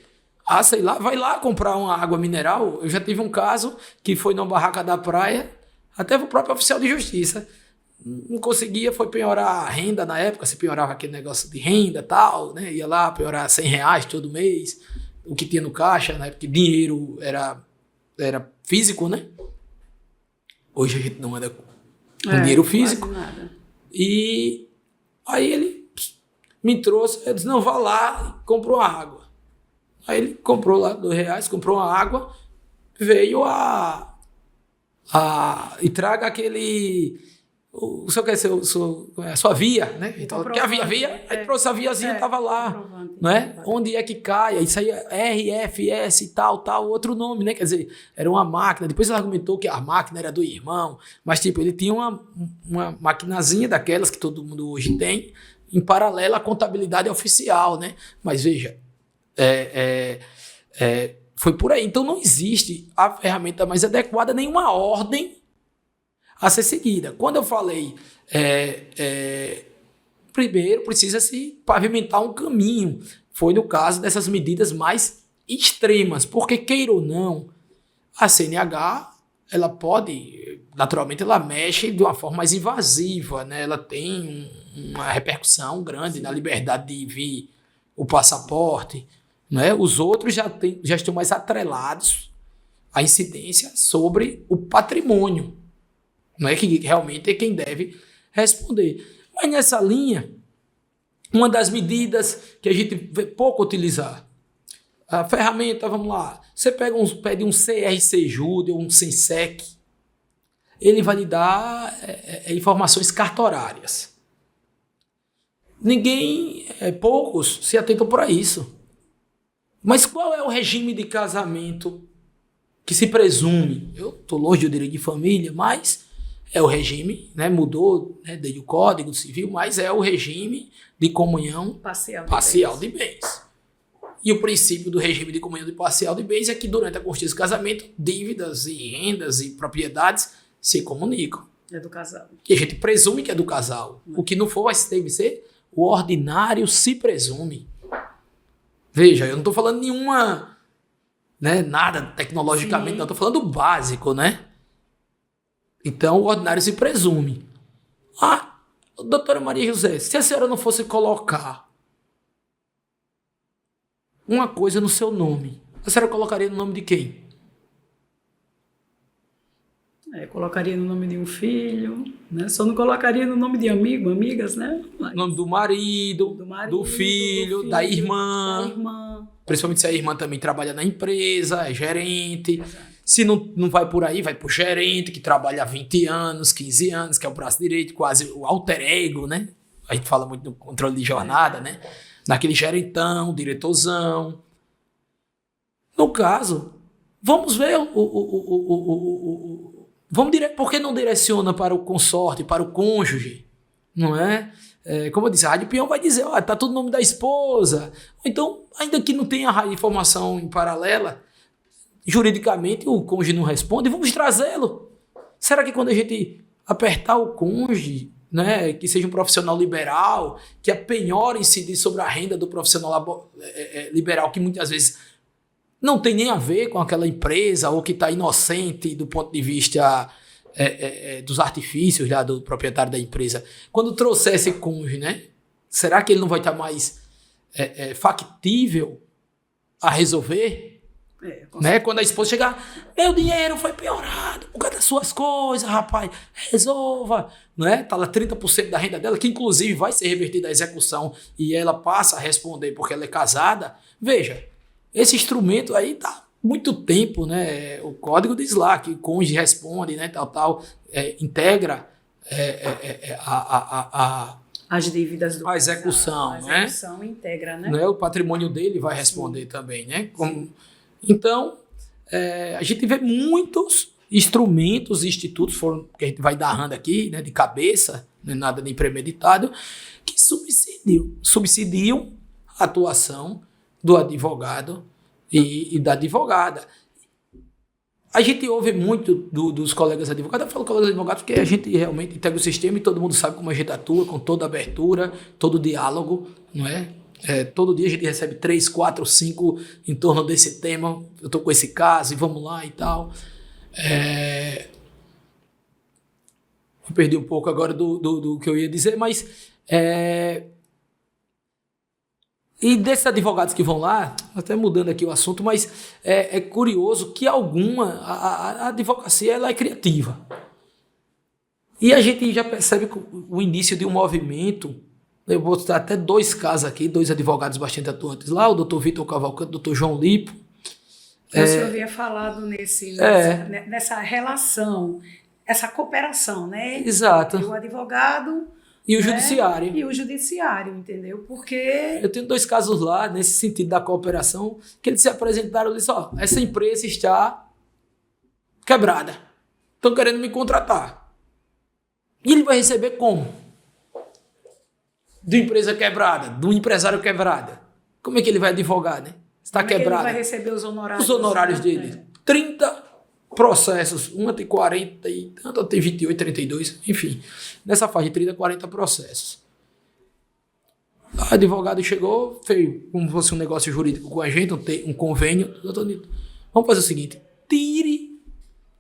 Sei lá, vai lá comprar uma água mineral. Eu já tive um caso que foi numa barraca da praia, até o próprio oficial de justiça não conseguia, foi penhorar a renda na época, se penhorava aquele negócio de renda e tal, né? Ia lá penhorar R$100 todo mês, o que tinha no caixa, né? Porque dinheiro era físico, né? Hoje a gente não anda com dinheiro físico. E aí ele me trouxe, eu disse: não, vá lá e comprou uma água. Aí ele comprou lá R$2, comprou uma água, veio e traga aquele... O senhor quer ser a sua via, né? Então, porque a via, aí trouxe a viazinha, estava lá, né? Onde é que cai? Isso aí é RFS e tal, outro nome, né? Quer dizer, era uma máquina. Depois ele argumentou que a máquina era do irmão, mas tipo, ele tinha uma maquinazinha daquelas que todo mundo hoje tem, em paralelo à contabilidade oficial, né? Mas veja, foi por aí. Então não existe a ferramenta mais adequada, nenhuma ordem a ser seguida. Quando eu falei, primeiro precisa-se pavimentar um caminho. Foi no caso dessas medidas mais extremas, porque, queira ou não, a CNH, ela pode, naturalmente, ela mexe de uma forma mais invasiva, né? Ela tem uma repercussão grande na liberdade de vir o passaporte, não é? Os outros já estão mais atrelados à incidência sobre o patrimônio, não é? Que realmente é quem deve responder. Mas nessa linha, uma das medidas que a gente vê pouco utilizar, a ferramenta, vamos lá, você pede um CRC-JUD ou um SENSEC, ele vai lhe dar informações cartorárias. Poucos se atentam para isso. Mas qual é o regime de casamento que se presume? Eu estou longe do direito de família, mas é o regime, né, mudou, né, desde o Código Civil, mas é o regime de comunhão parcial de bens. E o princípio do regime de comunhão parcial de bens é que durante a constituição do casamento, dívidas e rendas e propriedades se comunicam. É do casal. E a gente presume que é do casal. O que não for, deve ser o ordinário se presume. Veja, eu não estou falando nenhuma, né, nada tecnologicamente, não, estou falando do básico, né? Então, o ordinário se presume. Doutora Maria José, se a senhora não fosse colocar uma coisa no seu nome, a senhora colocaria no nome de quem? Colocaria no nome de um filho, né? Só não colocaria no nome de amigo, amigas, né? Mas... nome do marido, do filho, da irmã. Principalmente se a irmã também trabalha na empresa, é gerente. Exato. Se não vai por aí, vai pro gerente, que trabalha há 20 anos, 15 anos, que é o braço direito, quase o alter ego, né? A gente fala muito do controle de jornada, né? Naquele gerentão, diretorzão. No caso, vamos ver por que não direciona para o consorte, para o cônjuge, não é? Como eu disse, a Rádio Peão vai dizer, tá tudo no nome da esposa. Ou então, ainda que não tenha a informação em paralela, juridicamente o cônjuge não responde, vamos trazê-lo. Será que quando a gente apertar o cônjuge, né, que seja um profissional liberal, que a penhora incidir sobre a renda do profissional liberal, que muitas vezes não tem nem a ver com aquela empresa ou que está inocente do ponto de vista dos artifícios lá do proprietário da empresa. Quando trouxer esse cônjuge, né, será que ele não vai estar mais factível a resolver? Né? Quando a esposa chegar, meu dinheiro foi piorado por causa das suas coisas, rapaz, resolva. Né? Tá lá 30% da renda dela, que inclusive vai ser revertida à execução e ela passa a responder porque ela é casada. Veja, esse instrumento aí tá muito tempo, né? O código diz lá que o cônjuge responde, né? Integra as dívidas do a execução, casal, né? A execução integra, né? O patrimônio dele vai responder também, né? Então, a gente vê muitos instrumentos e institutos, que a gente vai darrando aqui, né, de cabeça, não é nada nem premeditado, que subsidiam a atuação do advogado e da advogada. A gente ouve muito dos colegas advogados, eu falo colegas advogados porque a gente realmente integra o sistema e todo mundo sabe como a gente atua, com toda abertura, todo diálogo, não é? Todo dia a gente recebe 3, 4, 5 em torno desse tema, eu estou com esse caso e vamos lá e tal. Eu perdi um pouco agora do que eu ia dizer, mas e desses advogados que vão lá, até mudando aqui o assunto, mas é curioso que a advocacia ela é criativa. E a gente já percebe o início de um movimento. Eu vou citar até 2 casos aqui, 2 advogados bastante atuantes lá, o doutor Vitor Cavalcante, o doutor João Lipo. O senhor havia falado nessa relação, essa cooperação, né? Exato. Entre o advogado e o judiciário. E o judiciário, entendeu? Porque... eu tenho 2 casos lá, nesse sentido da cooperação, que eles se apresentaram e disseram, essa empresa está quebrada, estão querendo me contratar. E ele vai receber como? De empresa quebrada, do empresário quebrado. Como é que ele vai advogar, né? Está quebrado. Ele vai receber os honorários? Os honorários dele. 30 processos. Uma tem 40 e tanto, outra tem 28, 32, enfim. Nessa faixa de 30, 40 processos. O advogado chegou, fez como se fosse um negócio jurídico com a gente, um convênio. Doutor Nilton, vamos fazer o seguinte, tire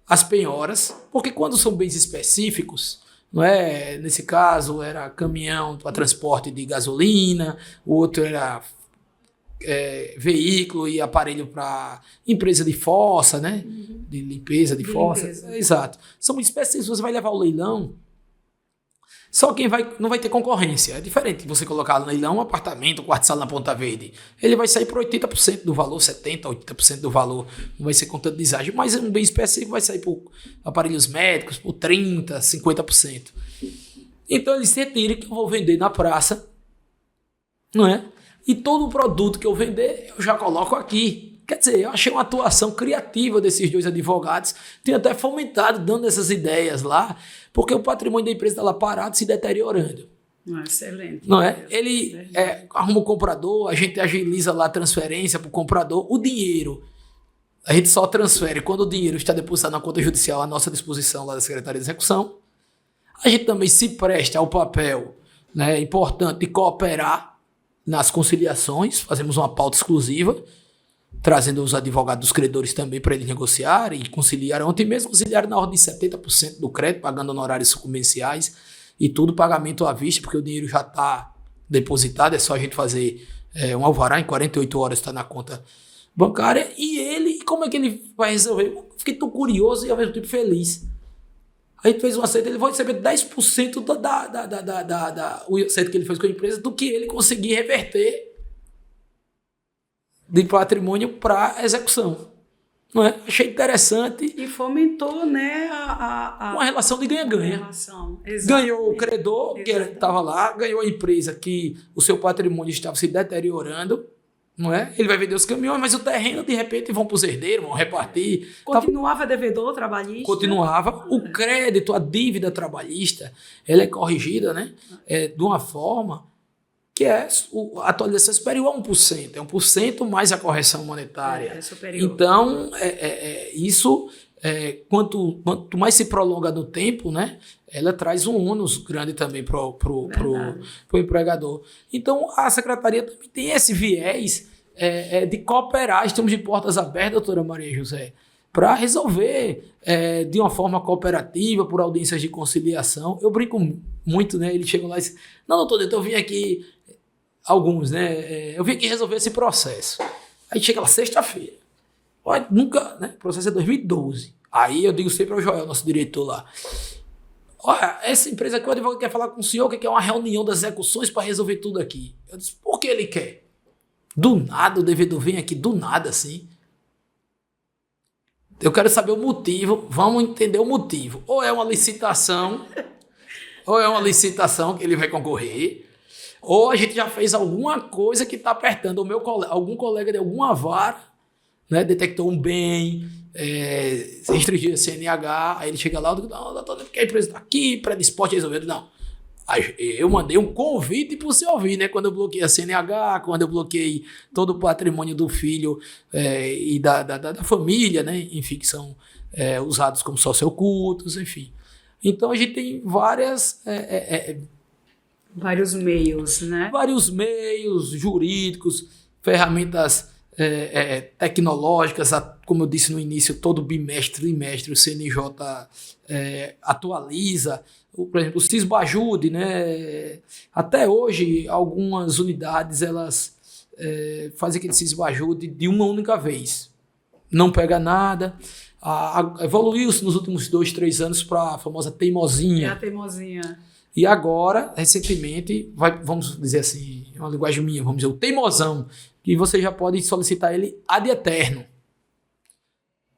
as penhoras, porque quando são bens específicos... não é? Nesse caso era caminhão para transporte de gasolina, o outro era veículo e aparelho para empresa de fossa, né? De limpeza de fossa. Limpeza. Exato. São espécies, você vai levar o leilão, só quem não vai ter concorrência. É diferente de você colocar no leilão um apartamento, um quarto-sala na Ponta Verde. Ele vai sair por 80% do valor, 70%, 80% do valor. Não vai ser contando de exagero, mas um bem específico vai sair por aparelhos médicos por 30%, 50%. Então eles retiram que eu vou vender na praça, não é? E todo o produto que eu vender, eu já coloco aqui. Quer dizer, eu achei uma atuação criativa desses dois advogados. Tenho até fomentado, dando essas ideias lá, porque o patrimônio da empresa está lá parado, se deteriorando. Excelente. Não é? Ele arruma o comprador, a gente agiliza lá a transferência para o comprador. O dinheiro, a gente só transfere quando o dinheiro está depositado na conta judicial à nossa disposição lá da Secretaria de Execução. A gente também se presta ao papel, né, importante de cooperar nas conciliações. Fazemos uma pauta exclusiva, trazendo os advogados dos credores também para eles negociarem e conciliar. Ontem mesmo conciliaram na ordem de 70% do crédito, pagando honorários comerciais e tudo pagamento à vista, porque o dinheiro já está depositado, é só a gente fazer um alvará, em 48 horas está na conta bancária. E como é que ele vai resolver? Eu fiquei tão curioso e ao mesmo tempo feliz. A gente fez um acerto, ele vai receber 10% o acerto que ele fez com a empresa do que ele conseguir reverter de patrimônio para execução. Não é? Achei interessante. E fomentou, né, uma relação de ganha-ganha. Ganhou o credor, que estava lá, ganhou a empresa que o seu patrimônio estava se deteriorando. Não é? Ele vai vender os caminhões, mas o terreno, de repente, vão para os herdeiros, vão repartir. Continuava devedor trabalhista? Continuava. O crédito, a dívida trabalhista, ela é corrigida, né, de uma forma que a atualização superior a 1%. É 1% mais a correção monetária. É superior. Então, isso, quanto mais se prolonga no tempo, né, ela traz um ônus grande também para o empregador. Então, a secretaria também tem esse viés de cooperar. Estamos de portas abertas, doutora Maria José, para resolver de uma forma cooperativa, por audiências de conciliação. Eu brinco muito, né? Ele chega lá e diz, não, doutor, eu vim aqui, alguns, né? Eu vim aqui resolver esse processo. Aí chega lá sexta-feira. Olha, nunca, né? O processo é 2012. Aí eu digo sempre ao Joel, nosso diretor lá, olha, essa empresa aqui, o advogado quer falar com o senhor, que quer uma reunião das execuções para resolver tudo aqui. Eu disse, por que ele quer? Do nada, o devedor vem aqui, do nada, assim. Eu quero saber o motivo, vamos entender o motivo. Ou é uma licitação que ele vai concorrer, ou a gente já fez alguma coisa que está apertando algum colega de alguma vara, né, detectou um bem, restringiu a CNH, aí ele chega lá, eu digo, não, doutor, porque a empresa está aqui, predisposta a resolver. Não. Aí eu mandei um convite para você ouvir, né? Quando eu bloqueei a CNH, quando eu bloqueei todo o patrimônio do filho e da família, né? Enfim, que são usados como sociocultos, enfim. Então a gente tem vários meios, né? Vários meios jurídicos, ferramentas tecnológicas, como eu disse no início, todo bimestre, trimestre, o CNJ atualiza. Por exemplo, o Cisbajude, né? Até hoje, algumas unidades elas fazem aquele Cisbajude de uma única vez. Não pega nada. Evoluiu-se nos últimos 2, 3 anos para a famosa teimosinha. É a teimosinha. E agora, recentemente, vamos dizer assim, é uma linguagem minha, vamos dizer, o teimosão, que você já pode solicitar ele ad eterno.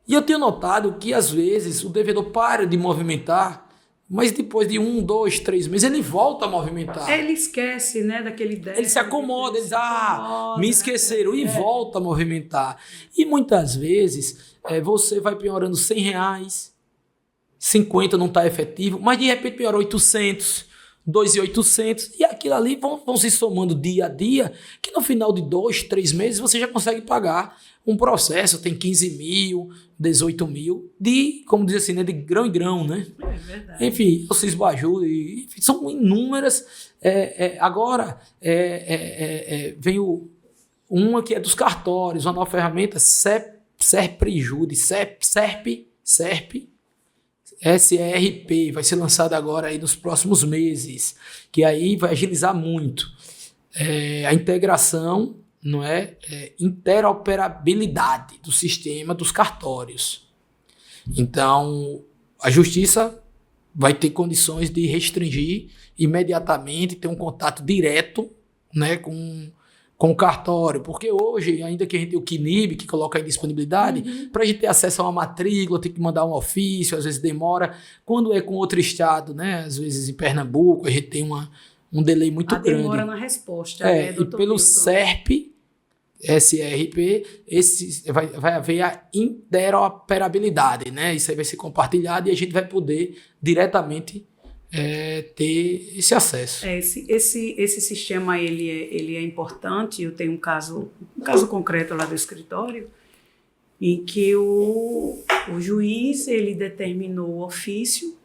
E eu tenho notado que, às vezes, o devedor para de movimentar, mas depois de 1, 2, 3 meses, ele volta a movimentar. Ele esquece, né, daquele débito. Ele se acomoda, ele diz, me esqueceram, e volta a movimentar. E muitas vezes, você vai piorando R$100, 50 não está efetivo, mas de repente piorou 800, 2.800, e aquilo ali vão se somando dia a dia, que no final de 2, 3 meses você já consegue pagar um processo, tem 15 mil, 18 mil, como diz assim, né, de grão em grão, né? É verdade. Enfim, o Cisbajude, são inúmeras. Agora, vem uma que é dos cartórios, uma nova ferramenta, SERP-Jude, SERP, SERP, vai ser lançada agora aí nos próximos meses, que aí vai agilizar muito a integração, não é, interoperabilidade do sistema dos cartórios. Então, a justiça vai ter condições de restringir imediatamente, ter um contato direto, né, com o cartório, porque hoje, ainda que a gente tenha o CNIB, que coloca a indisponibilidade, para a gente ter acesso a uma matrícula, tem que mandar um ofício, às vezes demora. Quando é com outro estado, né, às vezes em Pernambuco, a gente tem um delay muito grande. Demora na resposta. E pelo SERP, vai haver a interoperabilidade, né? Isso aí vai ser compartilhado e a gente vai poder diretamente ter esse acesso. Esse sistema ele é importante. Eu tenho um caso concreto lá do escritório em que o juiz ele determinou o ofício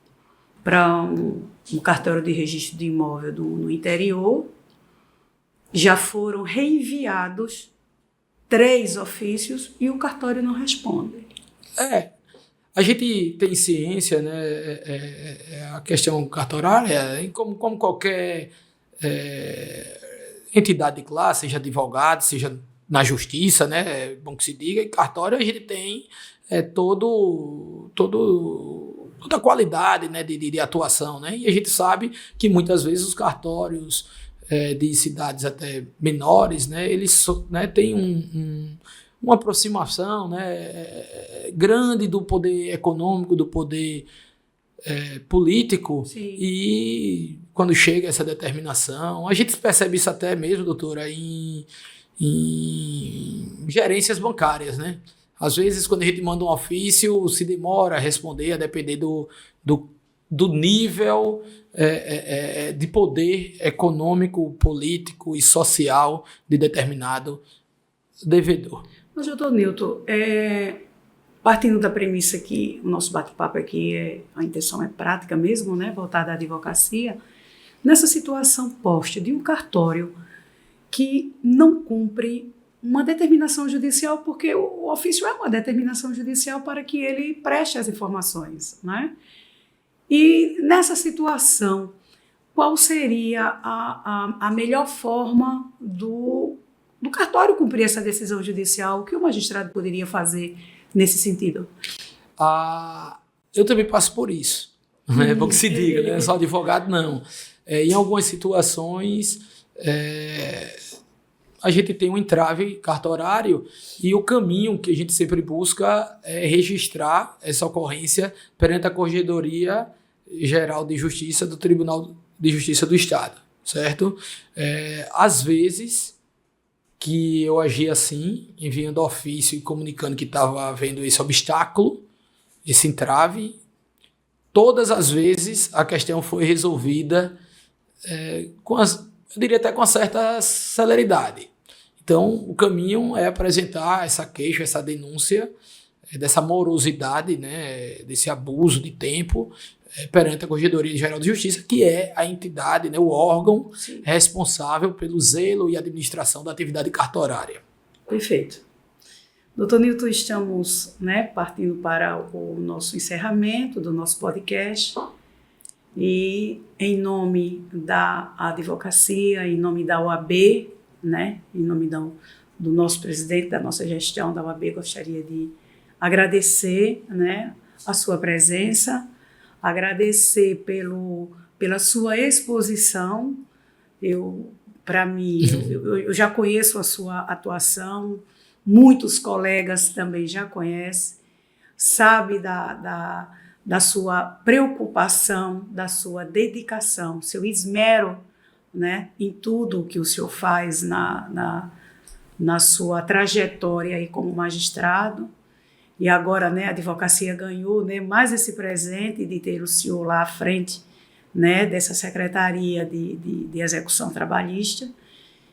para um cartório de registro de imóvel no interior. Já foram reenviados 3 ofícios e o cartório não responde. A gente tem ciência, né? A questão cartorária, como qualquer entidade de classe, seja advogado, seja na justiça, né? É bom que se diga, e cartório a gente tem toda a qualidade, né, de atuação, né? E a gente sabe que muitas vezes os cartórios de cidades até menores, né, eles têm uma aproximação, né, grande do poder econômico, do poder político. Sim. E quando chega essa determinação, a gente percebe isso até mesmo, doutora, em gerências bancárias, né? Às vezes, quando a gente manda um ofício, se demora a responder, a depender do nível de poder econômico, político e social de determinado devedor. Mas, doutor Nilton, partindo da premissa que o nosso bate-papo aqui, a intenção é prática mesmo, né, voltada à advocacia, nessa situação posta de um cartório que não cumpre uma determinação judicial, porque o ofício é uma determinação judicial para que ele preste as informações, né? E nessa situação, qual seria a melhor forma do cartório cumprir essa decisão judicial? O que o magistrado poderia fazer nesse sentido? Eu também passo por isso. É bom que se diga, né? Só advogado, não. Em algumas situações, a gente tem um entrave cartorário e o caminho que a gente sempre busca é registrar essa ocorrência perante a Corregedoria Geral de Justiça do Tribunal de Justiça do Estado, certo? Às vezes que eu agi assim, enviando ofício e comunicando que estava havendo esse obstáculo, esse entrave, todas as vezes a questão foi resolvida eu diria até com certa celeridade. Então, o caminho é apresentar essa queixa, essa denúncia, dessa morosidade, né, desse abuso de tempo perante a Corregedoria Geral de Justiça, que é a entidade, né, o órgão Sim. responsável pelo zelo e administração da atividade cartorária. Perfeito. Doutor Nilton, estamos, né, partindo para o nosso encerramento do nosso podcast. E em nome da advocacia, em nome da OAB, né, em nome do nosso presidente, da nossa gestão da OAB, gostaria de agradecer, né, a sua presença, agradecer pela sua exposição. Para mim, eu já conheço a sua atuação, muitos colegas também já conhecem, sabe da sua preocupação, da sua dedicação, seu esmero, né, em tudo que o senhor faz na sua trajetória aí como magistrado. E agora, né, a advocacia ganhou, né, mais esse presente de ter o senhor lá à frente, né, dessa Secretaria de Execução Trabalhista.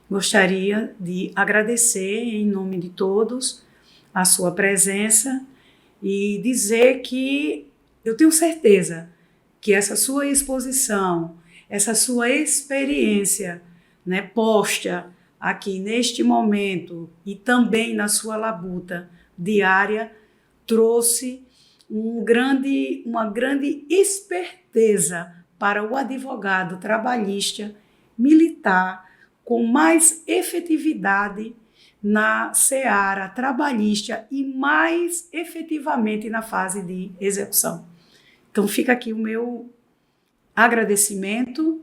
Gostaria de agradecer, em nome de todos, a sua presença e dizer que eu tenho certeza que essa sua exposição, essa sua experiência, né, posta aqui neste momento e também na sua labuta diária, trouxe uma grande esperteza para o advogado trabalhista militar com mais efetividade na seara trabalhista e mais efetivamente na fase de execução. Então fica aqui o meu agradecimento,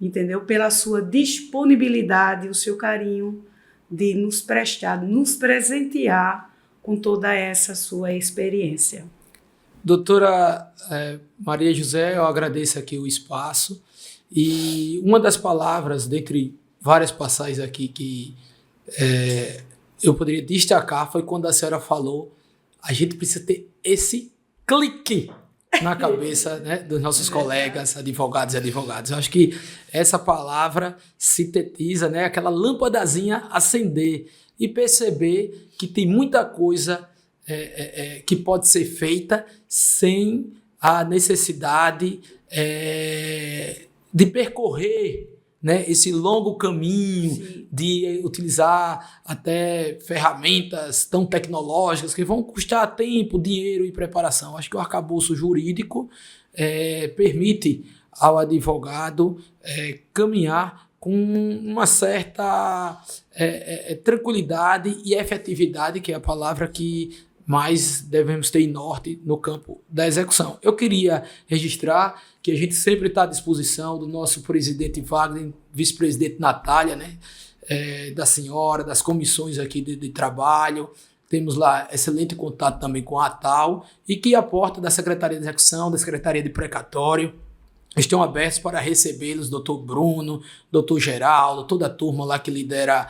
entendeu? Pela sua disponibilidade, o seu carinho de nos prestar, nos presentear com toda essa sua experiência. Doutora Maria José, eu agradeço aqui o espaço e uma das palavras, dentre várias passagens aqui que eu poderia destacar foi quando a senhora falou: a gente precisa ter esse clique na cabeça, né, dos nossos colegas, advogados e advogadas. Eu acho que essa palavra sintetiza, né, aquela lâmpadazinha acender e perceber que tem muita coisa que pode ser feita sem a necessidade de percorrer, né, esse longo caminho. Sim. De utilizar até ferramentas tão tecnológicas que vão custar tempo, dinheiro e preparação. Acho que o arcabouço jurídico permite ao advogado caminhar com uma certa tranquilidade e efetividade, que é a palavra que mais devemos ter em norte no campo da execução. Eu queria registrar que a gente sempre está à disposição do nosso presidente Wagner, vice-presidente Natália, né, da senhora, das comissões aqui de trabalho. Temos lá excelente contato também com a ATAL e que a porta da Secretaria de Execução, da Secretaria de Precatório, estão abertos para recebê-los, doutor Bruno, doutor Geraldo, toda a turma lá que lidera,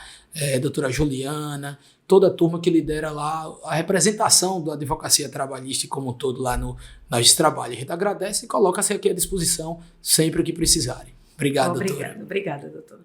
doutora Juliana, toda a turma que lidera lá a representação da advocacia trabalhista como um todo lá no Justiça do Trabalho. A gente agradece e coloca-se aqui à disposição sempre que precisarem. Obrigado, doutora. Obrigada, doutor.